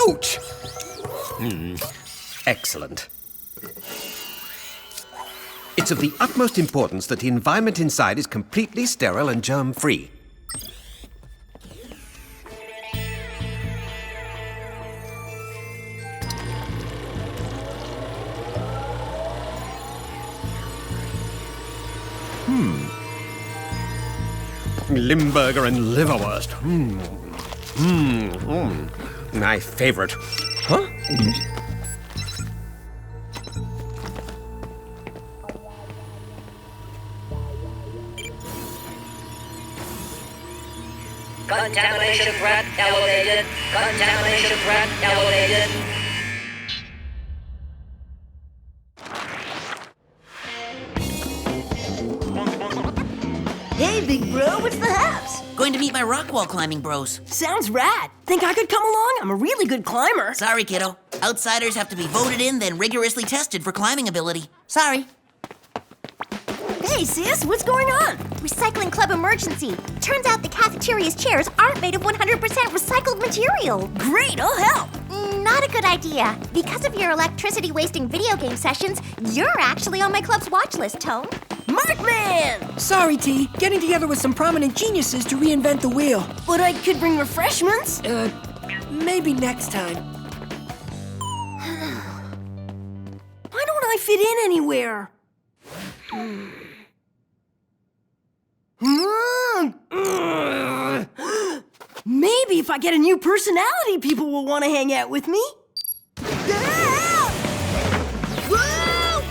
Speaker 1: Ouch! Excellent. It's of the utmost importance that the environment inside is completely sterile and germ-free. Limburger and liverwurst. My favorite. Huh?
Speaker 10: Contamination threat elevated. Contamination threat elevated.
Speaker 5: Hey, big bro, what's the haps?
Speaker 4: Going to meet my rock wall climbing bros.
Speaker 5: Sounds rad. Think I could come along? I'm a really good climber.
Speaker 4: Sorry, kiddo. Outsiders have to be voted in, then rigorously tested for climbing ability. Sorry.
Speaker 5: Hey, sis, what's going on?
Speaker 6: Recycling club emergency. Turns out the cafeteria's chairs aren't made of 100% recycled material.
Speaker 5: Great, I'll help.
Speaker 6: Not a good idea. Because of your electricity-wasting video game sessions, you're actually on my club's watch list, Tone.
Speaker 5: Marc Man!
Speaker 3: Sorry, T. Getting together with some prominent geniuses to reinvent the wheel.
Speaker 5: But I could bring refreshments.
Speaker 3: Maybe next time.
Speaker 5: Why don't I fit in anywhere? Maybe if I get a new personality, people will want to hang out with me. Whoa!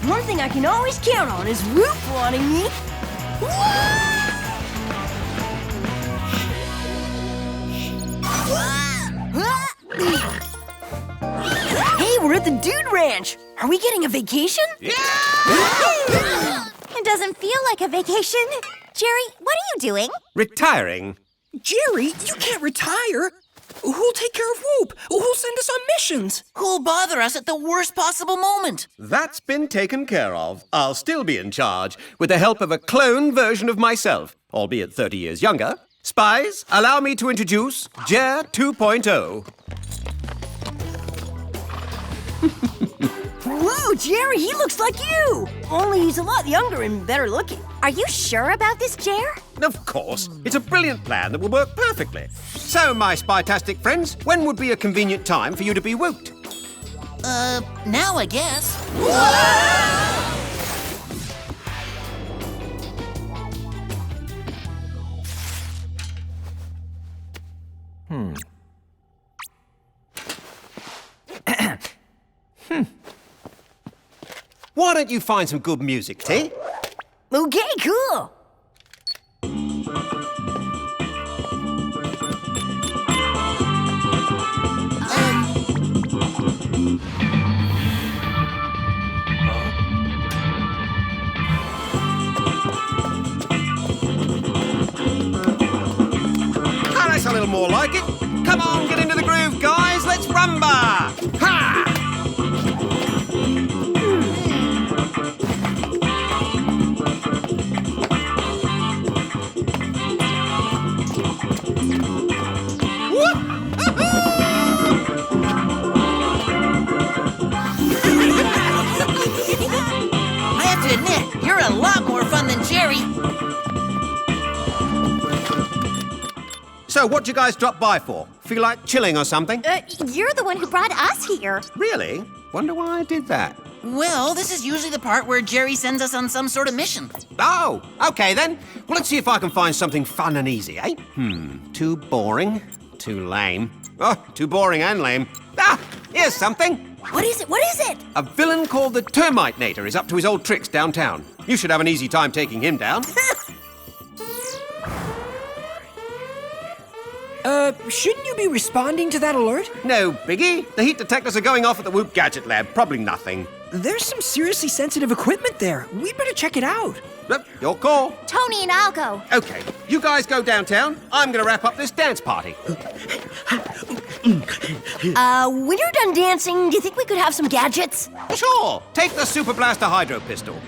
Speaker 5: One thing I can always count on is Whoop wanting me. Hey, we're at the Dude Ranch. Are we getting a vacation?
Speaker 6: It doesn't feel like a vacation. Jerry, what are you doing?
Speaker 1: Retiring.
Speaker 3: Jerry, you can't retire. Who'll take care of Whoop? Who'll send us on missions?
Speaker 4: Who'll bother us at the worst possible moment?
Speaker 1: That's been taken care of. I'll still be in charge, with the help of a clone version of myself, albeit 30 years younger. Spies, allow me to introduce Jer 2.0.
Speaker 5: Whoa, Jerry, he looks like you! Only he's a lot younger and better looking.
Speaker 6: Are you sure about this, Jer?
Speaker 1: Of course. It's a brilliant plan that will work perfectly. So, my spy-tastic friends, when would be a convenient time for you to be whooped?
Speaker 4: Now I guess.
Speaker 1: Why don't you find some good music, T?
Speaker 5: Okay, cool.
Speaker 1: Oh, that's a little more like it. Come on, get into the groove, guys. Let's rumba. Ha!
Speaker 4: I have to admit, you're a lot more fun than Jerry.
Speaker 1: So, what'd you guys drop by for? Feel like chilling or something?
Speaker 6: You're the one who brought us here.
Speaker 1: Really? Wonder why I did that.
Speaker 4: Well, this is usually the part where Jerry sends us on some sort of mission.
Speaker 1: Oh, okay then. Well, let's see if I can find something fun and easy, eh? Too boring. Too lame. Oh, too boring and lame. Ah, here's something.
Speaker 5: What is it? What is it?
Speaker 1: A villain called the Termite-nator is up to his old tricks downtown. You should have an easy time taking him down.
Speaker 3: Shouldn't you be responding to that alert?
Speaker 1: No biggie. The heat detectors are going off at the Whoop Gadget Lab. Probably nothing.
Speaker 3: There's some seriously sensitive equipment there. We'd better check it out.
Speaker 1: Your call.
Speaker 6: Tony and I'll go.
Speaker 1: Okay, you guys go downtown. I'm gonna wrap up this dance party.
Speaker 5: When you're done dancing, do you think we could have some gadgets?
Speaker 1: Sure. Take the Super Blaster Hydro Pistol.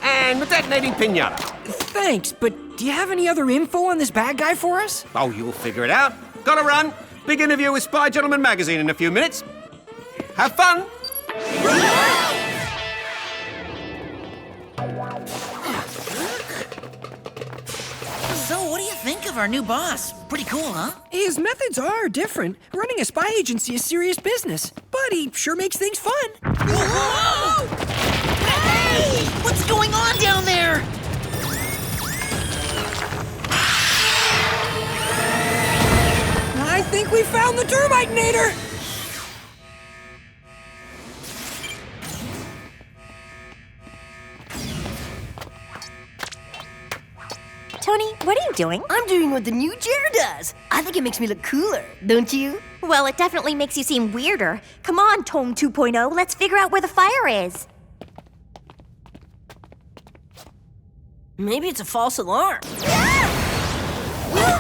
Speaker 1: And the detonating pinata.
Speaker 3: Thanks, but do you have any other info on this bad guy for us?
Speaker 1: Oh, you'll figure it out. Gotta run. Big interview with Spy Gentleman magazine in a few minutes. Have fun.
Speaker 4: So, what do you think of our new boss? Pretty cool, huh?
Speaker 3: His methods are different. Running a spy agency is serious business, but he sure makes things fun.
Speaker 4: Whoa! Hey! What's going on down there?
Speaker 3: I think we found the Termite-nator!
Speaker 6: Tony, what are you doing?
Speaker 5: I'm doing what the new Jer does. I think it makes me look cooler, don't you?
Speaker 6: Well, it definitely makes you seem weirder. Come on, Tome 2.0, let's figure out where the fire is.
Speaker 5: Maybe it's a false alarm.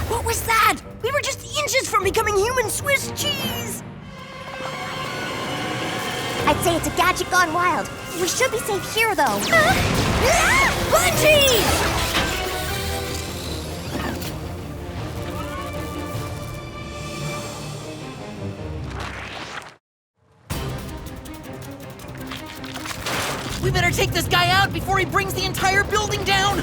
Speaker 5: What was that? We were just inches from becoming human Swiss cheese.
Speaker 6: I'd say it's a gadget gone wild. We should be safe here, though.
Speaker 5: Bungee!
Speaker 4: We better take this guy out before he brings the entire building down!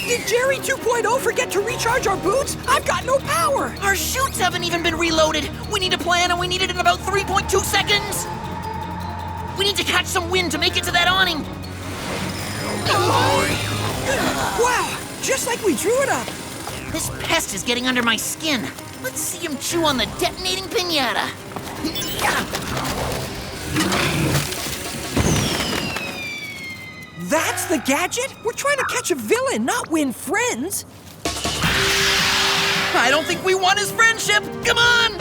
Speaker 3: Did Jerry 2.0 forget to recharge our boots? I've got no power!
Speaker 4: Our chutes haven't even been reloaded! We need a plan, and we need it in about 3.2 seconds! We need to catch some wind to make it to that awning!
Speaker 3: Wow! just like we drew it up.
Speaker 4: This pest is getting under my skin. Let's see him chew on the detonating piñata.
Speaker 3: That's the gadget? We're trying to catch a villain, not win friends.
Speaker 4: I don't think we want his friendship. Come on!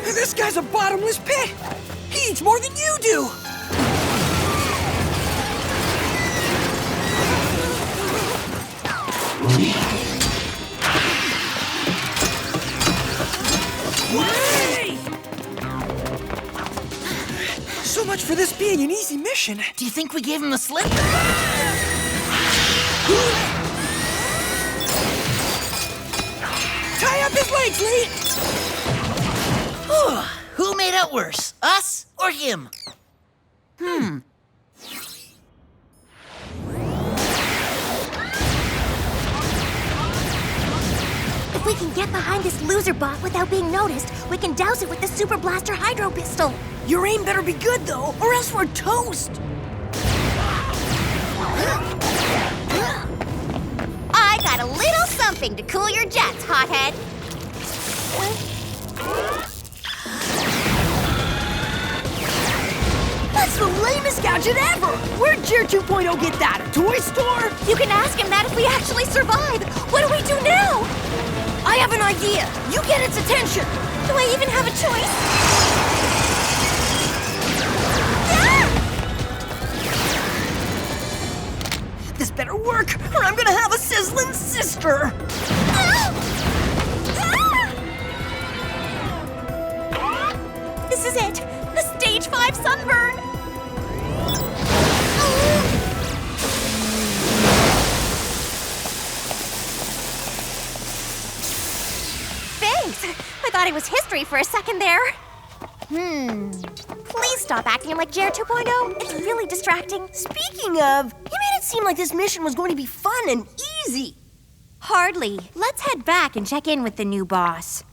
Speaker 3: This guy's a bottomless pit. He eats more than you do. Hey! So much for this being an easy mission.
Speaker 4: Do you think we gave him the slip?
Speaker 3: Tie up his legs, Lee!
Speaker 4: Who made out worse, us or him?
Speaker 6: If we can get behind this loser bot without being noticed, we can douse it with the Super Blaster Hydro Pistol.
Speaker 5: Your aim better be good, though, or else we're toast.
Speaker 6: I got a little something to cool your jets, hothead.
Speaker 5: That's the lamest gadget ever! Where'd Jer 2.0 get that? A toy store?
Speaker 6: You can ask him that if we actually survive. What do we do now?
Speaker 5: I have an idea. You get its attention.
Speaker 6: Do I even have a choice?
Speaker 5: This better work, or I'm gonna have a sizzling sister.
Speaker 6: This is it. The Stage 5 sunburn. Thanks. I thought it was history for a second there. Please stop acting like Jer 2.0. It's really distracting.
Speaker 5: Speaking of, you made it seem like this mission was going to be fun and easy.
Speaker 6: Hardly. Let's head back and check in with the new boss.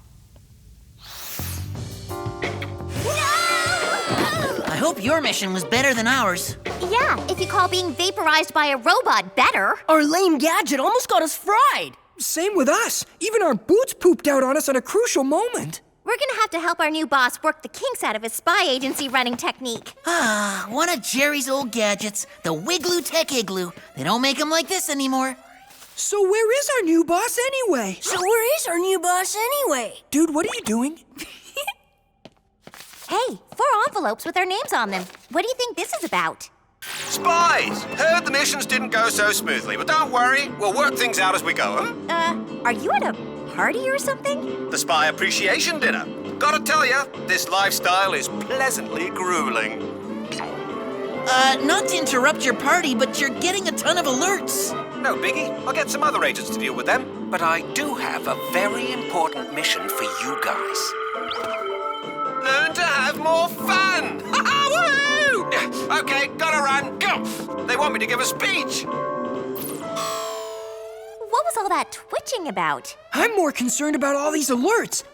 Speaker 4: I hope your mission was better than ours.
Speaker 6: Yeah, if you call being vaporized by a robot better.
Speaker 5: Our lame gadget almost got us fried.
Speaker 3: Same with us. Even our boots pooped out on us at a crucial moment.
Speaker 6: We're gonna have to help our new boss work the kinks out of his spy agency running technique.
Speaker 4: One of Jerry's old gadgets, the Wigloo Tech Igloo. They don't make them like this anymore.
Speaker 3: So where is our new boss anyway? Dude, what are you doing?
Speaker 6: Hey, 4 envelopes with our names on them. What do you think this is about?
Speaker 1: Spies! Heard the missions didn't go so smoothly, but don't worry. We'll work things out as we go, huh?
Speaker 6: Are you at a party or something?
Speaker 1: The Spy Appreciation Dinner. Gotta tell you, this lifestyle is pleasantly grueling.
Speaker 4: Not to interrupt your party, but you're getting a ton of alerts.
Speaker 1: No biggie. I'll get some other agents to deal with them. But I do have a very important mission for you guys. Learn to have more fun! Woohoo! Okay, gotta run. Go! They want me to give a speech.
Speaker 6: What was all that twitching about?
Speaker 3: I'm more concerned about all these alerts.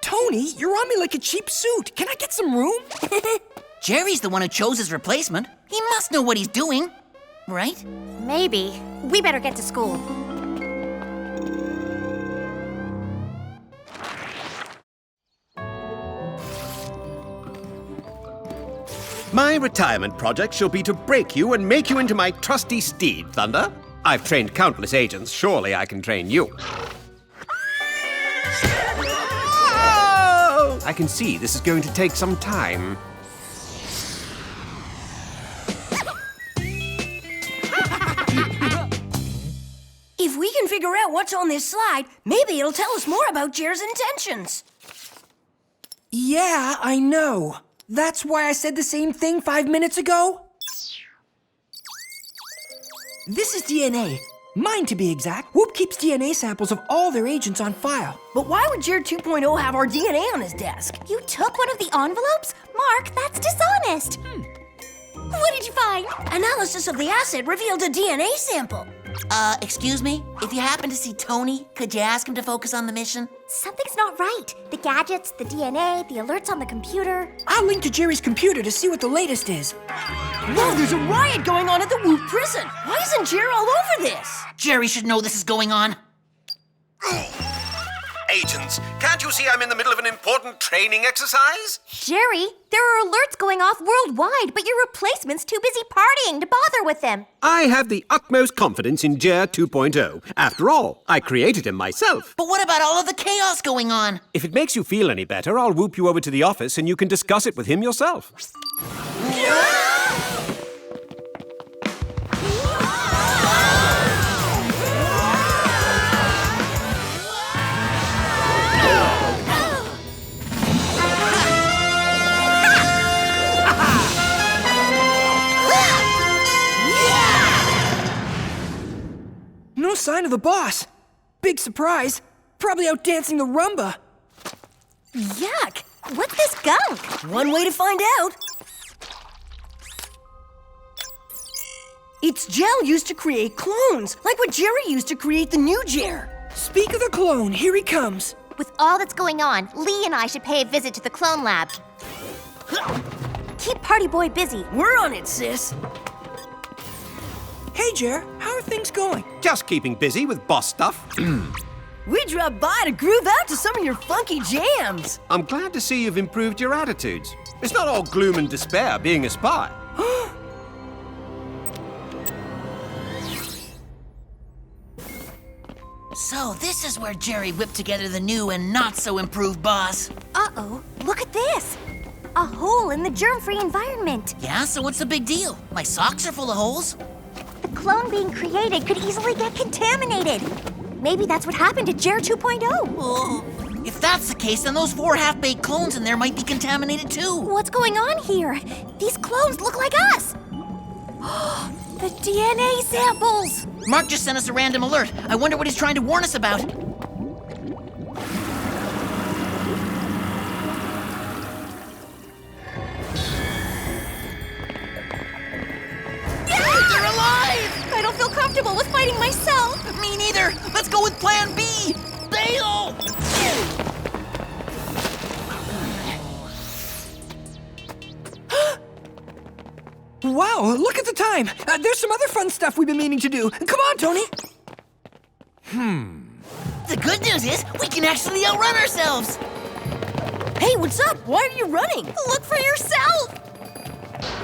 Speaker 3: Tony, you're on me like a cheap suit. Can I get some room?
Speaker 4: Jerry's the one who chose his replacement. He must know what he's doing, right?
Speaker 6: Maybe. We better get to school.
Speaker 1: My retirement project shall be to break you and make you into my trusty steed, Thunder. I've trained countless agents. Surely I can train you. Oh! I can see this is going to take some time.
Speaker 5: If we can figure out what's on this slide, maybe it'll tell us more about Jer's intentions.
Speaker 3: Yeah, I know. That's why I said the same thing 5 minutes ago. This is DNA. Mine, to be exact. Whoop keeps DNA samples of all their agents on file.
Speaker 5: But why would Jer 2.0 have our DNA on his desk?
Speaker 6: You took one of the envelopes? Mark, that's dishonest. What did you find?
Speaker 5: Analysis of the acid revealed a DNA sample.
Speaker 4: Excuse me? If you happen to see Tony, could you ask him to focus on the mission?
Speaker 6: Something's not right. The gadgets, the DNA, the alerts on the computer.
Speaker 3: I'll link to Jerry's computer to see what the latest is.
Speaker 5: Whoa, there's a riot going on at the Whoop prison. Why isn't Jerry all over this?
Speaker 4: Jerry should know this is going on.
Speaker 1: Agents, can't you see I'm in the middle of an important training exercise?
Speaker 6: Jerry, there are alerts going off worldwide, but your replacement's too busy partying to bother with them.
Speaker 1: I have the utmost confidence in Jer 2.0. After all, I created him myself.
Speaker 4: But what about all of the chaos going on?
Speaker 1: If it makes you feel any better, I'll whoop you over to the office and you can discuss it with him yourself.
Speaker 3: No sign of the boss. Big surprise. Probably out dancing the rumba.
Speaker 6: Yuck! What's this gunk?
Speaker 5: One way to find out. It's gel used to create clones, like what Jerry used to create the new Jer.
Speaker 3: Speak of the clone, here he comes.
Speaker 6: With all that's going on, Lee and I should pay a visit to the clone lab. Keep Party Boy busy.
Speaker 5: We're on it, sis.
Speaker 3: Hey, Jer, how are things going?
Speaker 1: Just keeping busy with boss stuff.
Speaker 5: We dropped by to groove out to some of your funky jams.
Speaker 1: I'm glad to see you've improved your attitudes. It's not all gloom and despair being a spy.
Speaker 4: So this is where Jerry whipped together the new and not so improved boss.
Speaker 6: Uh-oh, look at this. A hole in the germ-free environment.
Speaker 4: Yeah, so what's the big deal? My socks are full of holes.
Speaker 6: The clone being created could easily get contaminated. Maybe that's what happened to Jer 2.0.
Speaker 4: Oh, if that's the case, then those 4 half-baked clones in there might be contaminated too.
Speaker 6: What's going on here? These clones look like us. The DNA samples.
Speaker 4: Mark just sent us a random alert. I wonder what he's trying to warn us about. They're alive!
Speaker 6: I don't feel comfortable with fighting myself.
Speaker 4: Me neither. Let's go with Plan B. Bail!
Speaker 3: Wow, look at the time. There's some other fun stuff we've been meaning to do. Come on, Tony.
Speaker 4: The good news is we can actually outrun ourselves.
Speaker 5: Hey, what's up? Why are you running?
Speaker 6: Look for yourself.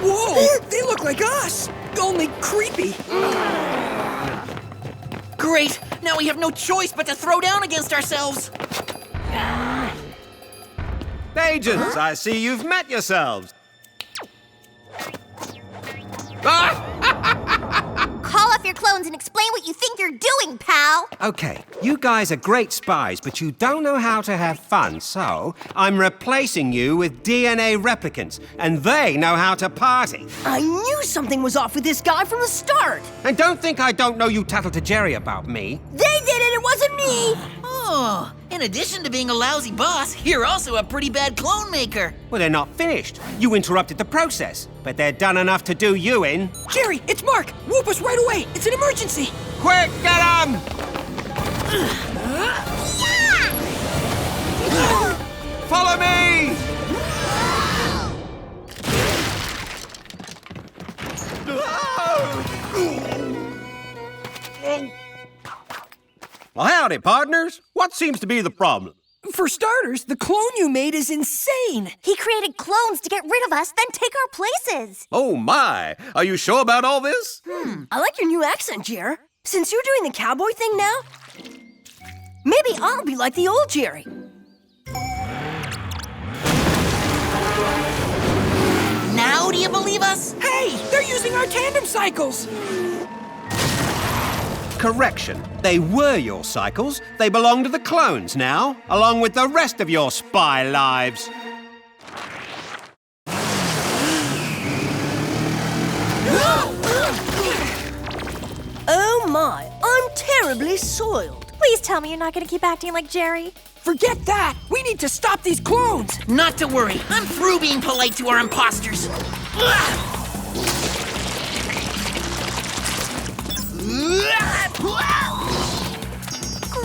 Speaker 3: Whoa, they look like us. Only creepy.
Speaker 4: Great. Now we have no choice but to throw down against ourselves.
Speaker 1: Agents, I see you've met yourselves.
Speaker 6: Call off your clones and explain what you think you're doing, pal.
Speaker 1: Okay, you guys are great spies, but you don't know how to have fun, so I'm replacing you with DNA replicants, and they know how to party.
Speaker 5: I knew something was off with this guy from the start.
Speaker 1: And don't think I don't know you tattled to Jerry about me.
Speaker 5: They did it, it wasn't me.
Speaker 4: Oh, in addition to being a lousy boss, you're also a pretty bad clone maker.
Speaker 1: Well, they're not finished. You interrupted the process, but they're done enough to do you in.
Speaker 3: Jerry, it's Mark. Whoop us right away. It's an emergency.
Speaker 1: Quick, get 'em! Follow me! Well, howdy, partners. What seems to be the problem?
Speaker 3: For starters, the clone you made is insane.
Speaker 6: He created clones to get rid of us, then take our places.
Speaker 1: Oh, my. Are you sure about all this?
Speaker 5: I like your new accent, Jer. Since you're doing the cowboy thing now, maybe I'll be like the old Jerry.
Speaker 4: Now do you believe us?
Speaker 3: Hey, they're using our tandem cycles.
Speaker 1: Correction. They were your cycles. They belong to the clones now, along with the rest of your spy lives.
Speaker 5: Oh my, I'm terribly soiled.
Speaker 6: Please tell me you're not going to keep acting like Jerry.
Speaker 3: Forget that. We need to stop these clones.
Speaker 4: Not to worry. I'm through being polite to our imposters.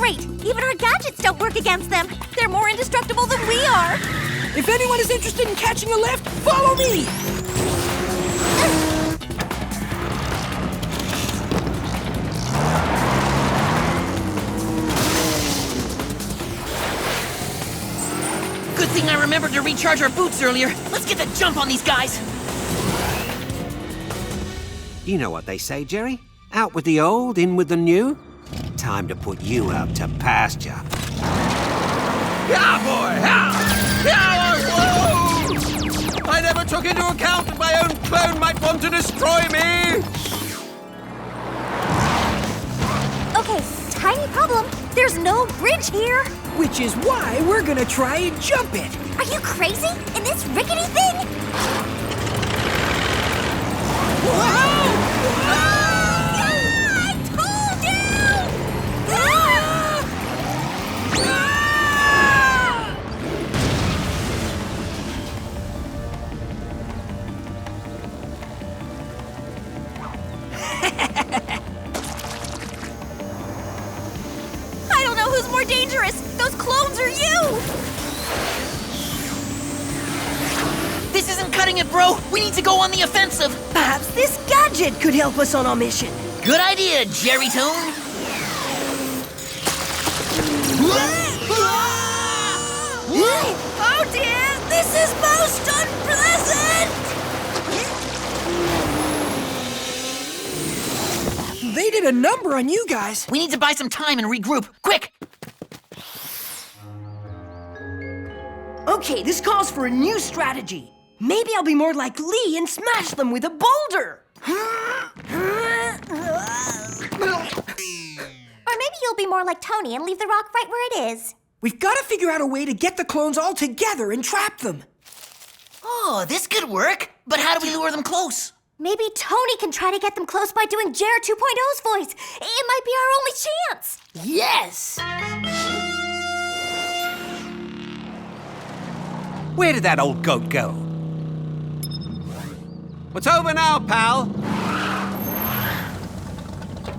Speaker 6: great. Even our gadgets don't work against them. They're more indestructible than we are.
Speaker 3: If anyone is interested in catching a lift, follow me!
Speaker 4: Good thing I remembered to recharge our boots earlier. Let's get the jump on these guys.
Speaker 1: You know what they say, Jerry? Out with the old, in with the new. Time to put you out to pasture. Yeah, boy! Whoa! I never took into account that my own clone might want to destroy me!
Speaker 6: Okay, tiny problem. There's no bridge here.
Speaker 3: Which is why we're gonna try and jump it.
Speaker 6: Are you crazy? In this rickety thing? I told you! I don't know who's more dangerous. Those clones or you!
Speaker 4: This isn't cutting it, bro. We need to go on the offensive.
Speaker 5: Perhaps this gadget could help us on our mission.
Speaker 4: Good idea, Jerry Tone.
Speaker 5: Oh dear, this is most unpleasant!
Speaker 3: They did a number on you guys.
Speaker 4: We need to buy some time and regroup. Quick!
Speaker 5: Okay, this calls for a new strategy. Maybe I'll be more like Lee and smash them with a boulder.
Speaker 6: Or maybe you'll be more like Tony and leave the rock right where it is.
Speaker 3: We've got to figure out a way to get the clones all together and trap them.
Speaker 4: Oh, this could work. But how do we lure them close?
Speaker 6: Maybe Tony can try to get them close by doing Jared 2.0's voice. It might be our only chance.
Speaker 5: Yes!
Speaker 1: Where did that old goat go? What's over now, pal?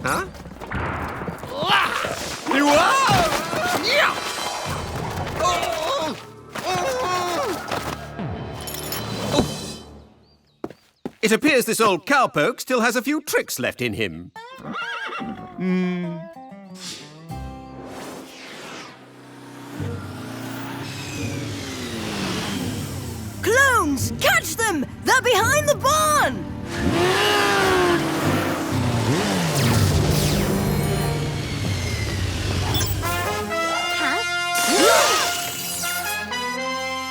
Speaker 1: Huh? You are! Yeah! Oh. It appears this old cowpoke still has a few tricks left in him.
Speaker 5: Clones! Catch them! They're behind the barn!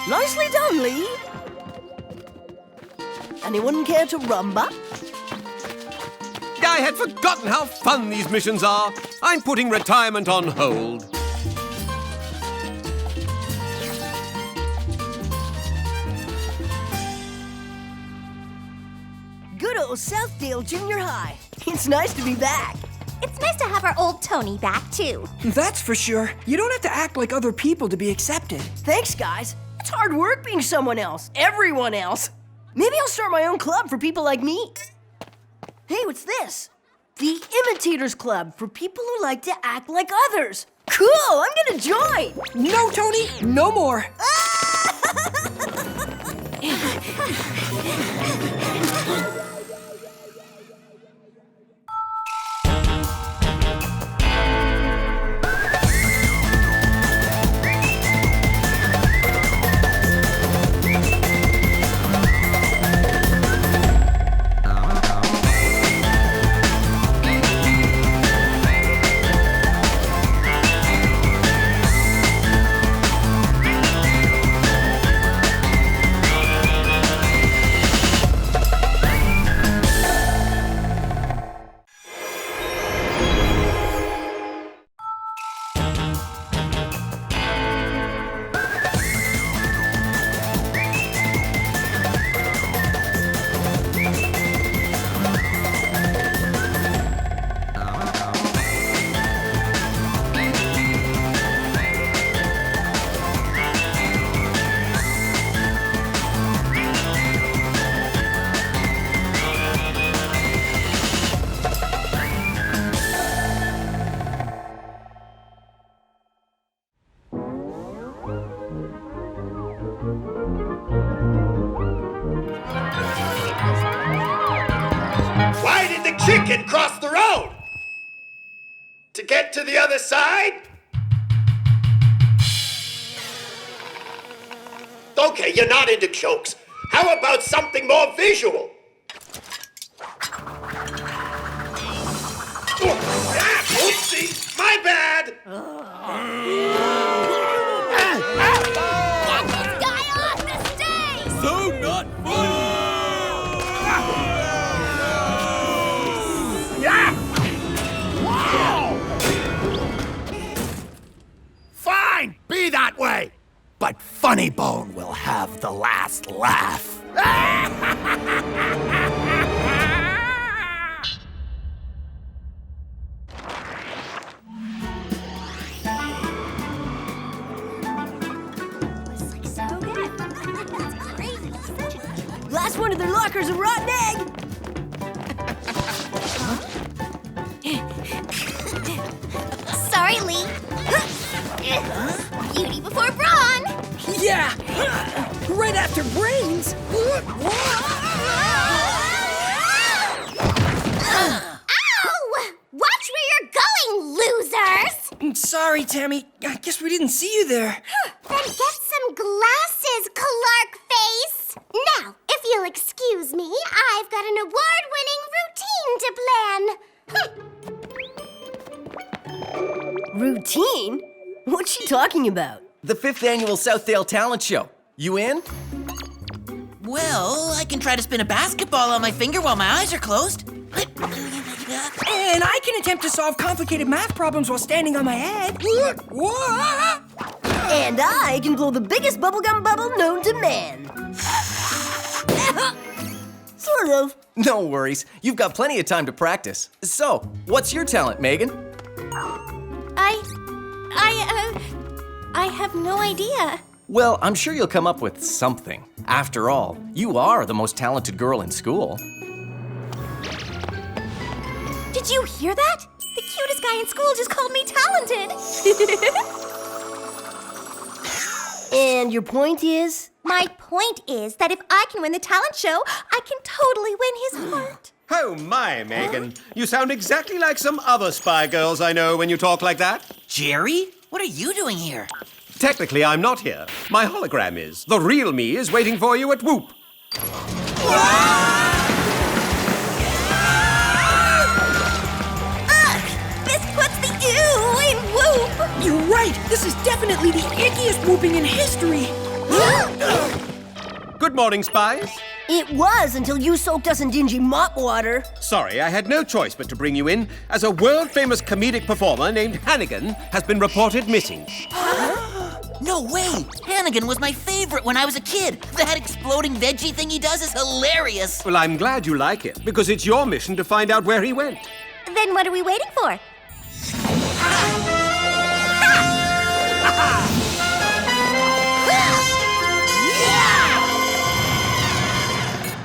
Speaker 5: Nicely done, Lee. Anyone care to rumba?
Speaker 1: I had forgotten how fun these missions are. I'm putting retirement on hold.
Speaker 5: Good old Southdale Junior High. It's nice to be back.
Speaker 6: It's nice to have our old Tony back, too.
Speaker 3: That's for sure. You don't have to act like other people to be accepted.
Speaker 5: Thanks, guys. It's hard work being someone else. Everyone else. Maybe I'll start my own club for people like me. Hey, what's this? The Imitators Club for people who like to act like others. Cool, I'm gonna join.
Speaker 3: No, Tony, no more.
Speaker 11: can cross the road. To get to the other side? Okay, you're not into jokes. How about something more visual? Oopsie, my bad.
Speaker 6: Get this guy off the stage!
Speaker 9: So not funny!
Speaker 8: Fine, be that way. But Funny Bone will have the last laugh.
Speaker 5: Last one of their lockers, a rotten egg.
Speaker 6: Sorry, Lee. Beauty before brawn.
Speaker 3: Yeah! Right after brains!
Speaker 6: Ow! Watch where you're going, losers!
Speaker 3: Sorry, Tammy. I guess we didn't see you there.
Speaker 6: Then get some glasses, Clark Face. Now, if you'll excuse me, I've got an award-winning routine to plan.
Speaker 5: Routine? What's she talking about?
Speaker 12: The 5th annual Southdale Talent Show. You in?
Speaker 4: Well, I can try to spin a basketball on my finger while my eyes are closed.
Speaker 3: And I can attempt to solve complicated math problems while standing on my head.
Speaker 5: And I can blow the biggest bubblegum bubble known to man. Sort of.
Speaker 12: No worries. You've got plenty of time to practice. So, what's your talent, Megan?
Speaker 6: I have no idea.
Speaker 12: Well, I'm sure you'll come up with something. After all, you are the most talented girl in school.
Speaker 6: Did you hear that? The cutest guy in school just called me talented.
Speaker 5: And your point is?
Speaker 6: My point is that if I can win the talent show, I can totally win his heart.
Speaker 1: Oh, my, Megan. You sound exactly like some other spy girls I know when you talk like that.
Speaker 4: Jerry, what are you doing here?
Speaker 1: Technically, I'm not here. My hologram is. The real me is waiting for you at Whoop.
Speaker 6: This puts the ew in Whoop.
Speaker 3: You're right. This is definitely the ickiest whooping in history.
Speaker 1: Good morning, Spiez.
Speaker 5: It was until you soaked us in dingy mop water.
Speaker 1: Sorry, I had no choice but to bring you in, as a world-famous comedic performer named Hannigan has been reported missing.
Speaker 4: No way! Hannigan was my favorite when I was a kid. That exploding veggie thing he does is hilarious.
Speaker 1: Well, I'm glad you like it, because it's your mission to find out where he went.
Speaker 6: Then what are we waiting for?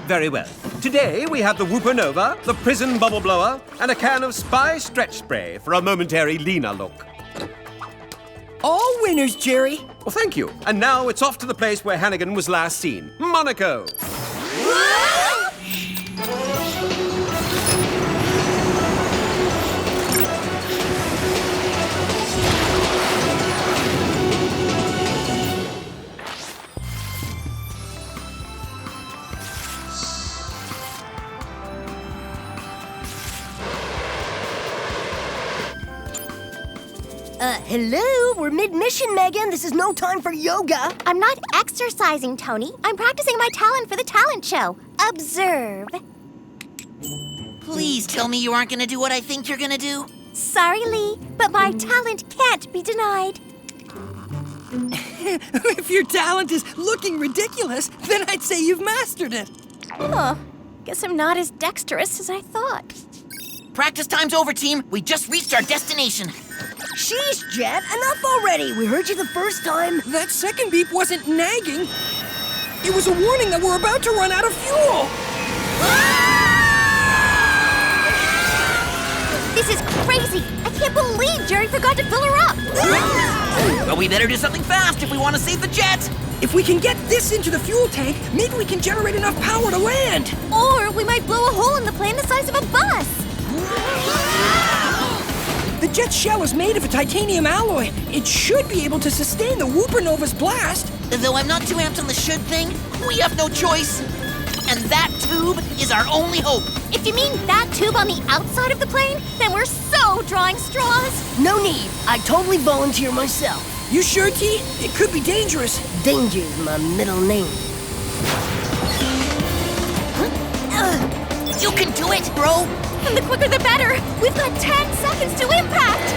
Speaker 1: Very well. Today we have the Whooper Nova, the Prison Bubble Blower, and a can of Spy Stretch Spray for a momentary leaner look.
Speaker 3: All winners, Jerry.
Speaker 1: Well, thank you. And now it's off to the place where Hannigan was last seen, Monaco.
Speaker 5: Hello? We're mid-mission, Megan. This is no time for yoga.
Speaker 6: I'm not exercising, Tony. I'm practicing my talent for the talent show. Observe.
Speaker 4: Please tell me you aren't gonna do what I think you're gonna do.
Speaker 6: Sorry, Lee, but my talent can't be denied.
Speaker 3: If your talent is looking ridiculous, then I'd say you've mastered it.
Speaker 6: Huh. Guess I'm not as dexterous as I thought.
Speaker 4: Practice time's over, team. We just reached our destination.
Speaker 5: Sheesh, Jet, enough already. We heard you the first time.
Speaker 3: That second beep wasn't nagging. It was a warning that we're about to run out of fuel.
Speaker 6: This is crazy. I can't believe Jerry forgot to fill her up.
Speaker 4: But we better do something fast if we want to save the jet.
Speaker 3: If we can get this into the fuel tank, maybe we can generate enough power to land.
Speaker 6: Or we might blow a hole in the plane the size of a bus.
Speaker 3: The jet's shell is made of a titanium alloy. It should be able to sustain the Whoopernova's blast.
Speaker 4: Though I'm not too amped on the should thing, we have no choice. And that tube is our only hope.
Speaker 6: If you mean that tube on the outside of the plane, then we're so drawing straws.
Speaker 5: No need. I totally volunteer myself.
Speaker 3: You sure, T? It could be dangerous.
Speaker 5: Danger's my middle name.
Speaker 4: You can do it, bro.
Speaker 6: And the quicker the better. We've got 10 seconds to impact.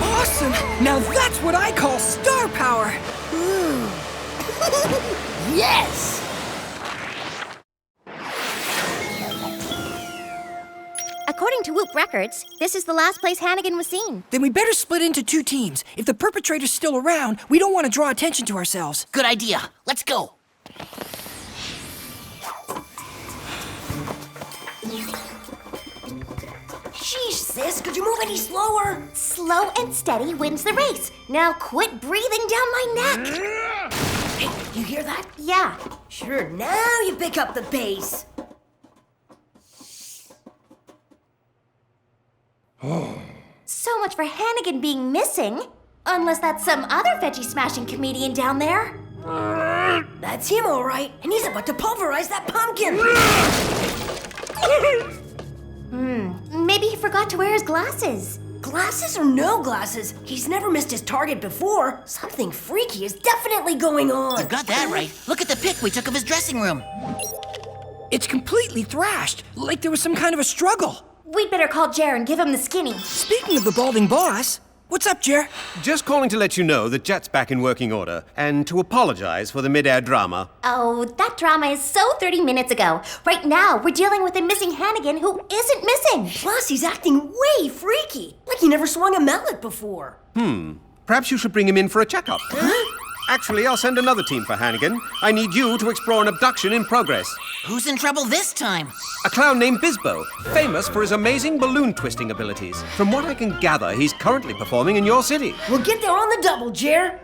Speaker 3: Awesome! Now that's what I call star power.
Speaker 5: Yes!
Speaker 6: According to Whoop Records, this is the last place Hannigan was seen.
Speaker 3: Then we better split into 2 teams. If the perpetrator's still around, we don't want to draw attention to ourselves.
Speaker 4: Good idea. Let's go.
Speaker 5: Sheesh, sis, could you move any slower?
Speaker 6: Slow and steady wins the race. Now quit breathing down my neck.
Speaker 5: Hey, you hear that?
Speaker 6: Yeah.
Speaker 5: Sure, now you pick up the pace.
Speaker 6: So much for Hannigan being missing. Unless that's some other veggie-smashing comedian down there.
Speaker 5: That's him, all right. And he's about to pulverize that pumpkin.
Speaker 6: Maybe he forgot to wear his glasses.
Speaker 5: Glasses or no glasses, he's never missed his target before. Something freaky is definitely going on.
Speaker 4: You got that right. Look at the pic we took of his dressing room.
Speaker 3: It's completely thrashed, like there was some kind of a struggle.
Speaker 6: We'd better call Jer and give him the skinny.
Speaker 3: Speaking of the balding boss, what's up, Jer?
Speaker 1: Just calling to let you know the jet's back in working order, and to apologize for the mid-air drama.
Speaker 6: Oh, that drama is so 30 minutes ago. Right now, we're dealing with a missing Hannigan who isn't missing.
Speaker 5: Plus, he's acting way freaky, like he never swung a mallet before.
Speaker 1: Perhaps you should bring him in for a checkup. Actually, I'll send another team for Hannigan. I need you to explore an abduction in progress.
Speaker 4: Who's in trouble this time?
Speaker 1: A clown named Bizbo, famous for his amazing balloon twisting abilities. From what I can gather, he's currently performing in your city.
Speaker 5: We'll get there on the double, Jer.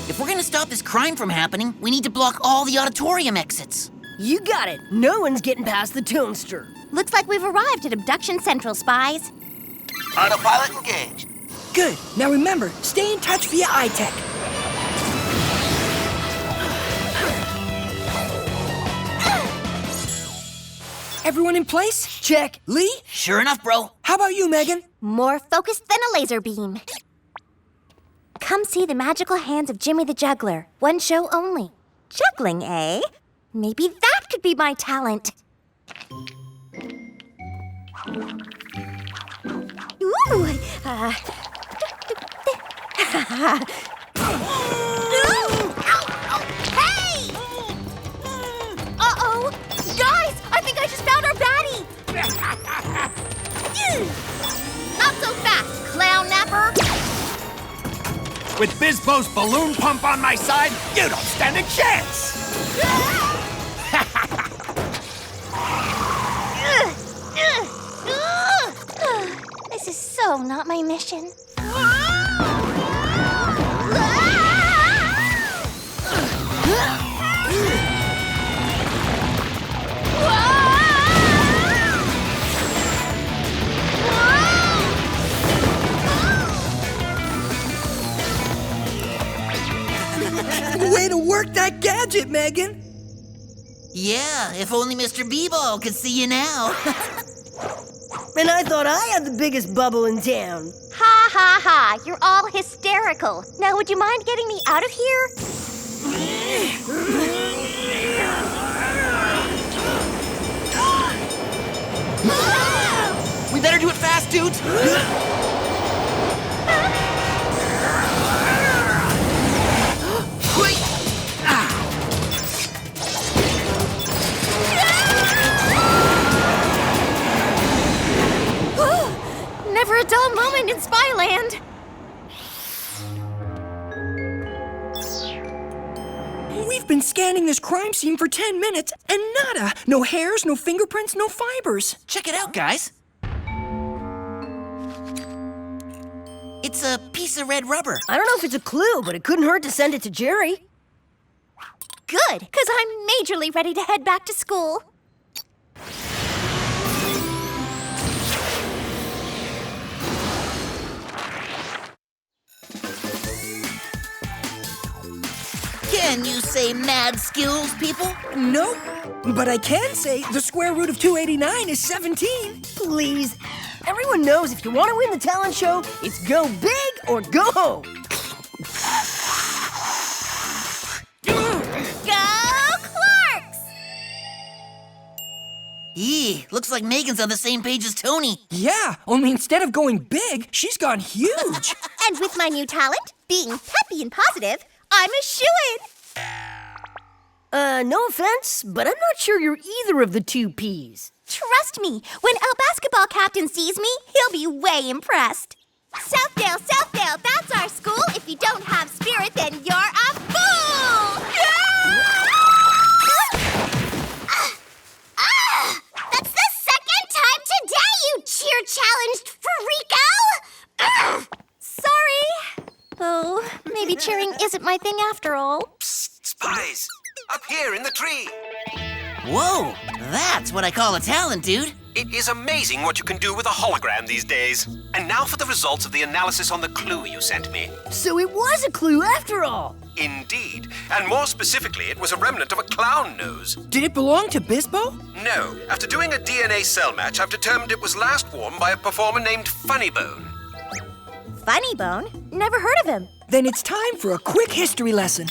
Speaker 4: If we're gonna stop this crime from happening, we need to block all the auditorium exits.
Speaker 5: You got it. No one's getting past the toaster.
Speaker 6: Looks like we've arrived at Abduction Central, Spies.
Speaker 11: Autopilot engaged.
Speaker 3: Good. Now remember, stay in touch via iTech. Everyone in place?
Speaker 5: Check.
Speaker 3: Lee?
Speaker 4: Sure enough, bro.
Speaker 3: How about you, Megan?
Speaker 6: More focused than a laser beam. Come see the magical hands of Jimmy the Juggler. One show only. Juggling, eh? Maybe that could be my talent. Ooh! Hey! Uh-oh! Guys, I think I just found our baddie! Not so fast, clown napper!
Speaker 8: With Bizbo's balloon pump on my side, you don't stand a chance!
Speaker 6: This is so not my mission.
Speaker 3: Way to work that gadget, Megan!
Speaker 4: Yeah, if only Mr. B-Ball could see you now.
Speaker 5: And I thought I had the biggest bubble in town.
Speaker 6: Ha ha ha, you're all hysterical. Now, would you mind getting me out of here?
Speaker 4: We better do it fast, dudes.
Speaker 6: Never a dull moment in Spyland.
Speaker 3: We've been scanning this crime scene for 10 minutes, and nada. No hairs, no fingerprints, no fibers.
Speaker 4: Check it out, guys. It's a piece of red rubber.
Speaker 5: I don't know if it's a clue, but it couldn't hurt to send it to Jerry.
Speaker 6: Good, because I'm majorly ready to head back to school.
Speaker 4: Can you say mad skills, people?
Speaker 3: Nope. But I can say the square root of 289 is 17.
Speaker 5: Please. Everyone knows if you want to win the talent show, it's go big or go home.
Speaker 6: Go Clarks!
Speaker 4: Looks like Megan's on the same page as Tony.
Speaker 3: Yeah, only instead of going big, she's gone huge.
Speaker 6: And with my new talent, being peppy and positive, I'm a shoo-in.
Speaker 5: No offense, but I'm not sure you're either of the two P's.
Speaker 6: Trust me, when our basketball captain sees me, he'll be way impressed. Southdale, Southdale, that's our school. If you don't have spirit, then you're a fool! That's the second time today, you cheer-challenged freako! Sorry. Oh, maybe cheering isn't my thing after all.
Speaker 1: Psst, Spiez! Up here in the tree!
Speaker 4: Whoa, that's what I call a talent, dude.
Speaker 1: It is amazing what you can do with a hologram these days. And now for the results of the analysis on the clue you sent me.
Speaker 5: So it was a clue after all.
Speaker 1: Indeed. And more specifically, it was a remnant of a clown nose.
Speaker 3: Did it belong to Bisbo?
Speaker 1: No. After doing a DNA cell match, I've determined it was last worn by a performer named Funnybone.
Speaker 6: Funnybone? Never heard of him.
Speaker 3: Then it's time for a quick history lesson.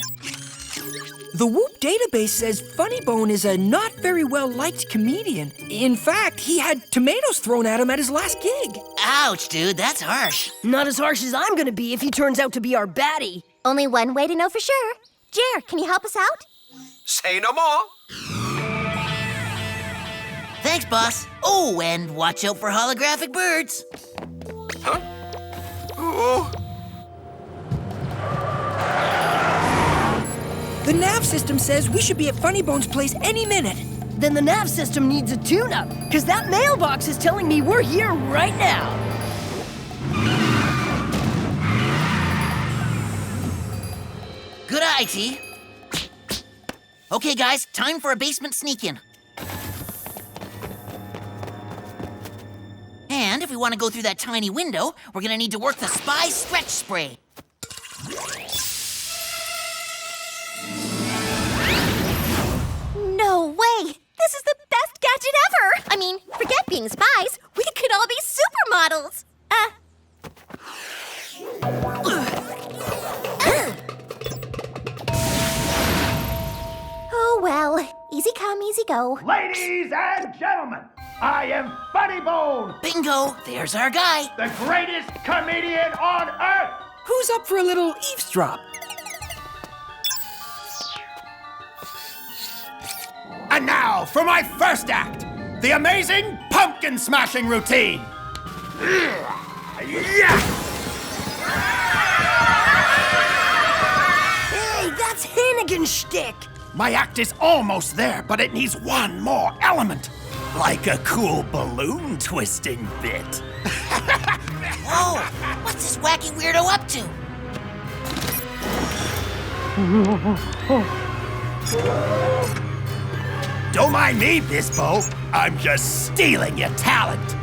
Speaker 3: The Whoop database says Funnybone is a not very well-liked comedian. In fact, he had tomatoes thrown at him at his last gig.
Speaker 4: Ouch, dude, that's harsh.
Speaker 5: Not as harsh as I'm gonna be if he turns out to be our baddie.
Speaker 6: Only one way to know for sure. Jer, can you help us out?
Speaker 1: Say no more.
Speaker 4: Thanks, boss. Oh, and watch out for holographic birds.
Speaker 1: Huh? Oh.
Speaker 3: The nav system says we should be at Funnybone's place any minute.
Speaker 5: Then the nav system needs a tune-up, because that mailbox is telling me we're here right now.
Speaker 4: Good eye, T. Okay, guys, time for a basement sneak-in. And if we want to go through that tiny window, we're gonna need to work the Spiez stretch spray.
Speaker 6: No way! This is the best gadget ever! I mean, forget being spies. We could all be supermodels. Oh well, easy come, easy go.
Speaker 11: Ladies and gentlemen, I am Funnybone,
Speaker 4: Bingo, there's our guy.
Speaker 11: the greatest comedian on earth.
Speaker 3: Who's up for a little eavesdrop?
Speaker 11: And now for my first act, the amazing pumpkin smashing routine. Yeah!
Speaker 5: Hey, that's Hannigan's shtick.
Speaker 11: My act is almost there, but it needs one more element. Like a cool balloon twisting bit.
Speaker 4: Whoa, what's this wacky weirdo up to?
Speaker 11: Don't mind me, Bisbo. I'm just stealing your talent.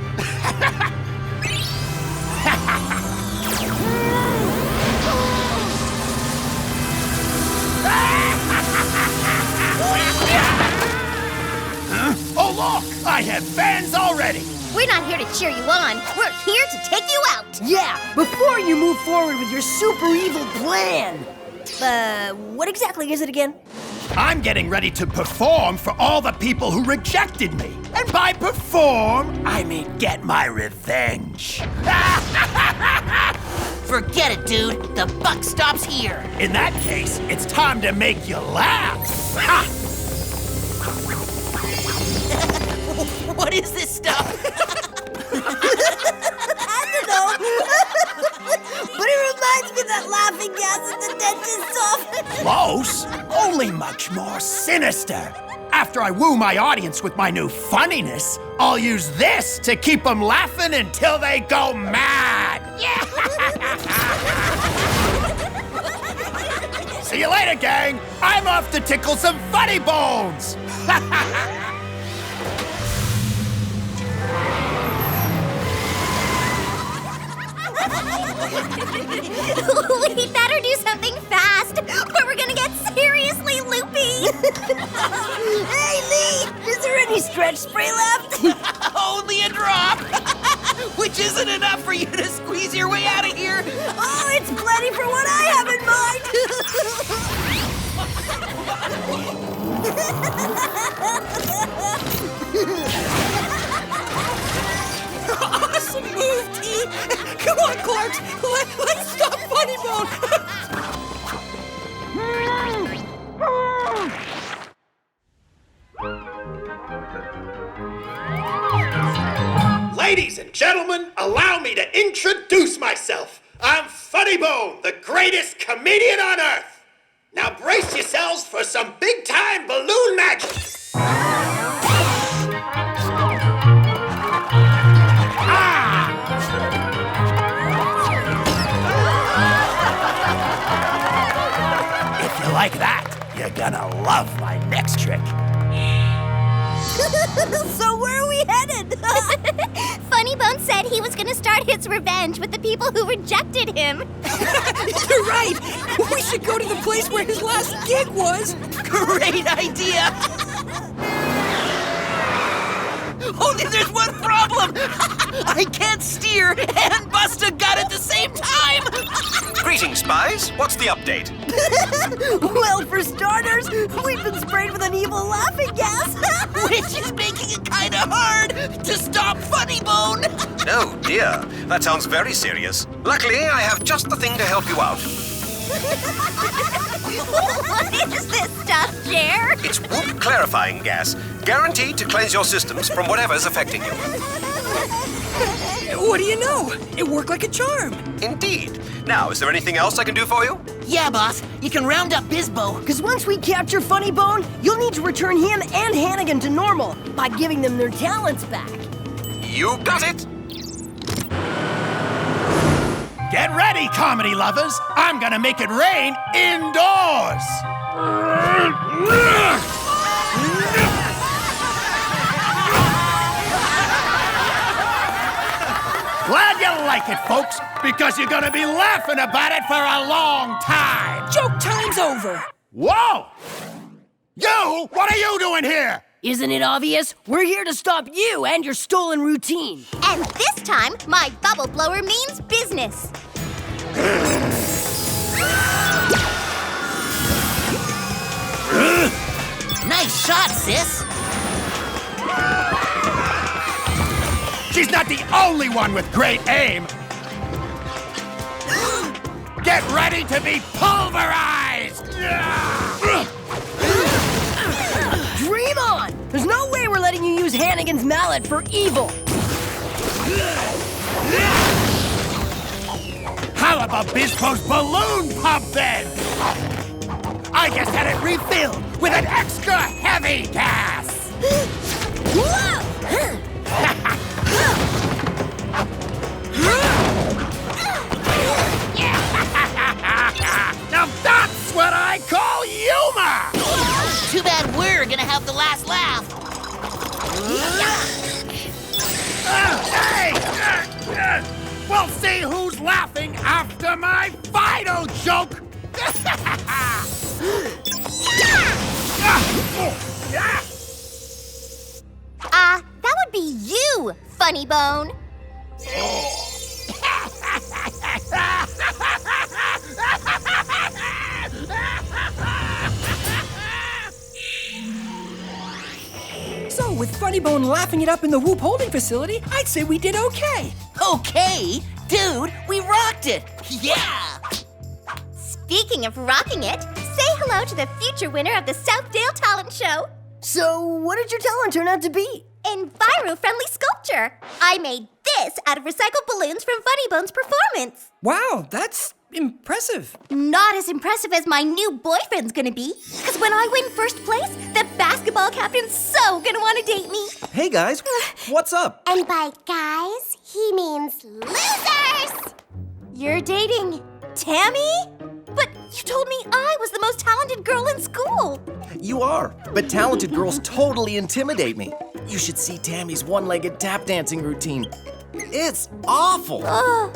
Speaker 11: Huh? Oh, look! I have fans already!
Speaker 6: We're not here to cheer you on. We're here to take you out.
Speaker 5: Yeah, before you move forward with your super evil plan. What exactly is it again?
Speaker 11: I'm getting ready to perform for all the people who rejected me. And by perform, I mean get my revenge.
Speaker 4: Forget it, dude. The buck stops here.
Speaker 11: In that case, it's time to make you laugh. Ha!
Speaker 4: What is this stuff?
Speaker 5: I don't know. But it reminds me of that laughing gas at the dentist's office.
Speaker 11: Close, only much more sinister. After I woo my audience with my new funniness, I'll use this to keep them laughing until they go mad. See you later, gang. I'm off to tickle some funny bones.
Speaker 6: We better do something fast, or we're gonna get seriously loopy.
Speaker 5: Hey, Lee, is there any stretch spray left?
Speaker 4: Only a drop! Which isn't enough for you to squeeze your way out of here.
Speaker 5: Oh, it's plenty for what I have in mind.
Speaker 3: Awesome move, T! Come on, Clark! Let's stop Funny Bone!
Speaker 11: Ladies and gentlemen, allow me to introduce myself. I'm Funny Bone, the greatest comedian on Earth. Now brace yourselves for some big-time balloon magic. If you like that, you're gonna love my next trick.
Speaker 5: So where are we headed?
Speaker 6: Funny Bone said he was gonna start his revenge with the people who rejected him.
Speaker 3: You're right! We should go to the place where his last gig was!
Speaker 4: Great idea! Only there's one problem! I can't steer and bust a gun at the same time!
Speaker 1: Greetings, Spiez. What's the update?
Speaker 5: Well, for starters, we've been sprayed with an evil laughing gas.
Speaker 4: Which is making it kind of hard to stop Funny Bone!
Speaker 1: Oh, dear. That sounds very serious. Luckily, I have just the thing to help you out.
Speaker 6: What is this stuff, Jer?
Speaker 1: It's whoop clarifying gas, guaranteed to cleanse your systems from whatever's affecting you.
Speaker 3: What do you know? It worked like a charm.
Speaker 1: Indeed. Now, is there anything else I can do for you?
Speaker 4: Yeah, boss. You can round up Bizbo.
Speaker 5: Because once we capture Funny Bone, you'll need to return him and Hannigan to normal by giving them their talents back.
Speaker 1: You got it.
Speaker 11: Get ready, comedy lovers. I'm gonna make it rain indoors. Glad you like it, folks, because you're gonna be laughing about it for a long time.
Speaker 3: Joke time's over.
Speaker 11: Whoa! You, what are you doing here?
Speaker 5: Isn't it obvious? We're here to stop you and your stolen routine.
Speaker 6: And this time, my bubble blower means business.
Speaker 4: Nice shot, sis.
Speaker 11: She's not the only one with great aim. Get ready to be pulverized!
Speaker 5: Dream on! There's no way we're letting you use Hannigan's mallet for evil.
Speaker 11: How about Bizpo's balloon pump then? I just had it refilled with an extra heavy gas. Now that's what I call humor!
Speaker 4: Too bad we're gonna have the last laugh.
Speaker 11: Hey! We'll see who's laughing after my final joke!
Speaker 6: That would be you, Funny Bone.
Speaker 3: So, with Funny Bone laughing it up in the Whoop holding facility, I'd say we did okay.
Speaker 4: Okay? Dude, we rocked it! Yeah!
Speaker 6: Speaking of rocking it, say hello to the future winner of the Southdale Talent Show.
Speaker 5: So, what did your talent turn out to be?
Speaker 6: Enviro-friendly sculpture. I made this out of recycled balloons from Funny Bone's performance.
Speaker 3: Wow, that's impressive.
Speaker 6: Not as impressive as my new boyfriend's gonna be. Because when I win first place, the basketball captain's so gonna want to date me.
Speaker 12: Hey guys, what's up?
Speaker 6: And by guys, he means losers! You're dating Tammy? But you told me I was the most talented girl in school.
Speaker 12: You are, but talented girls totally intimidate me. You should see Tammy's one-legged tap dancing routine. It's awful.
Speaker 6: Oh.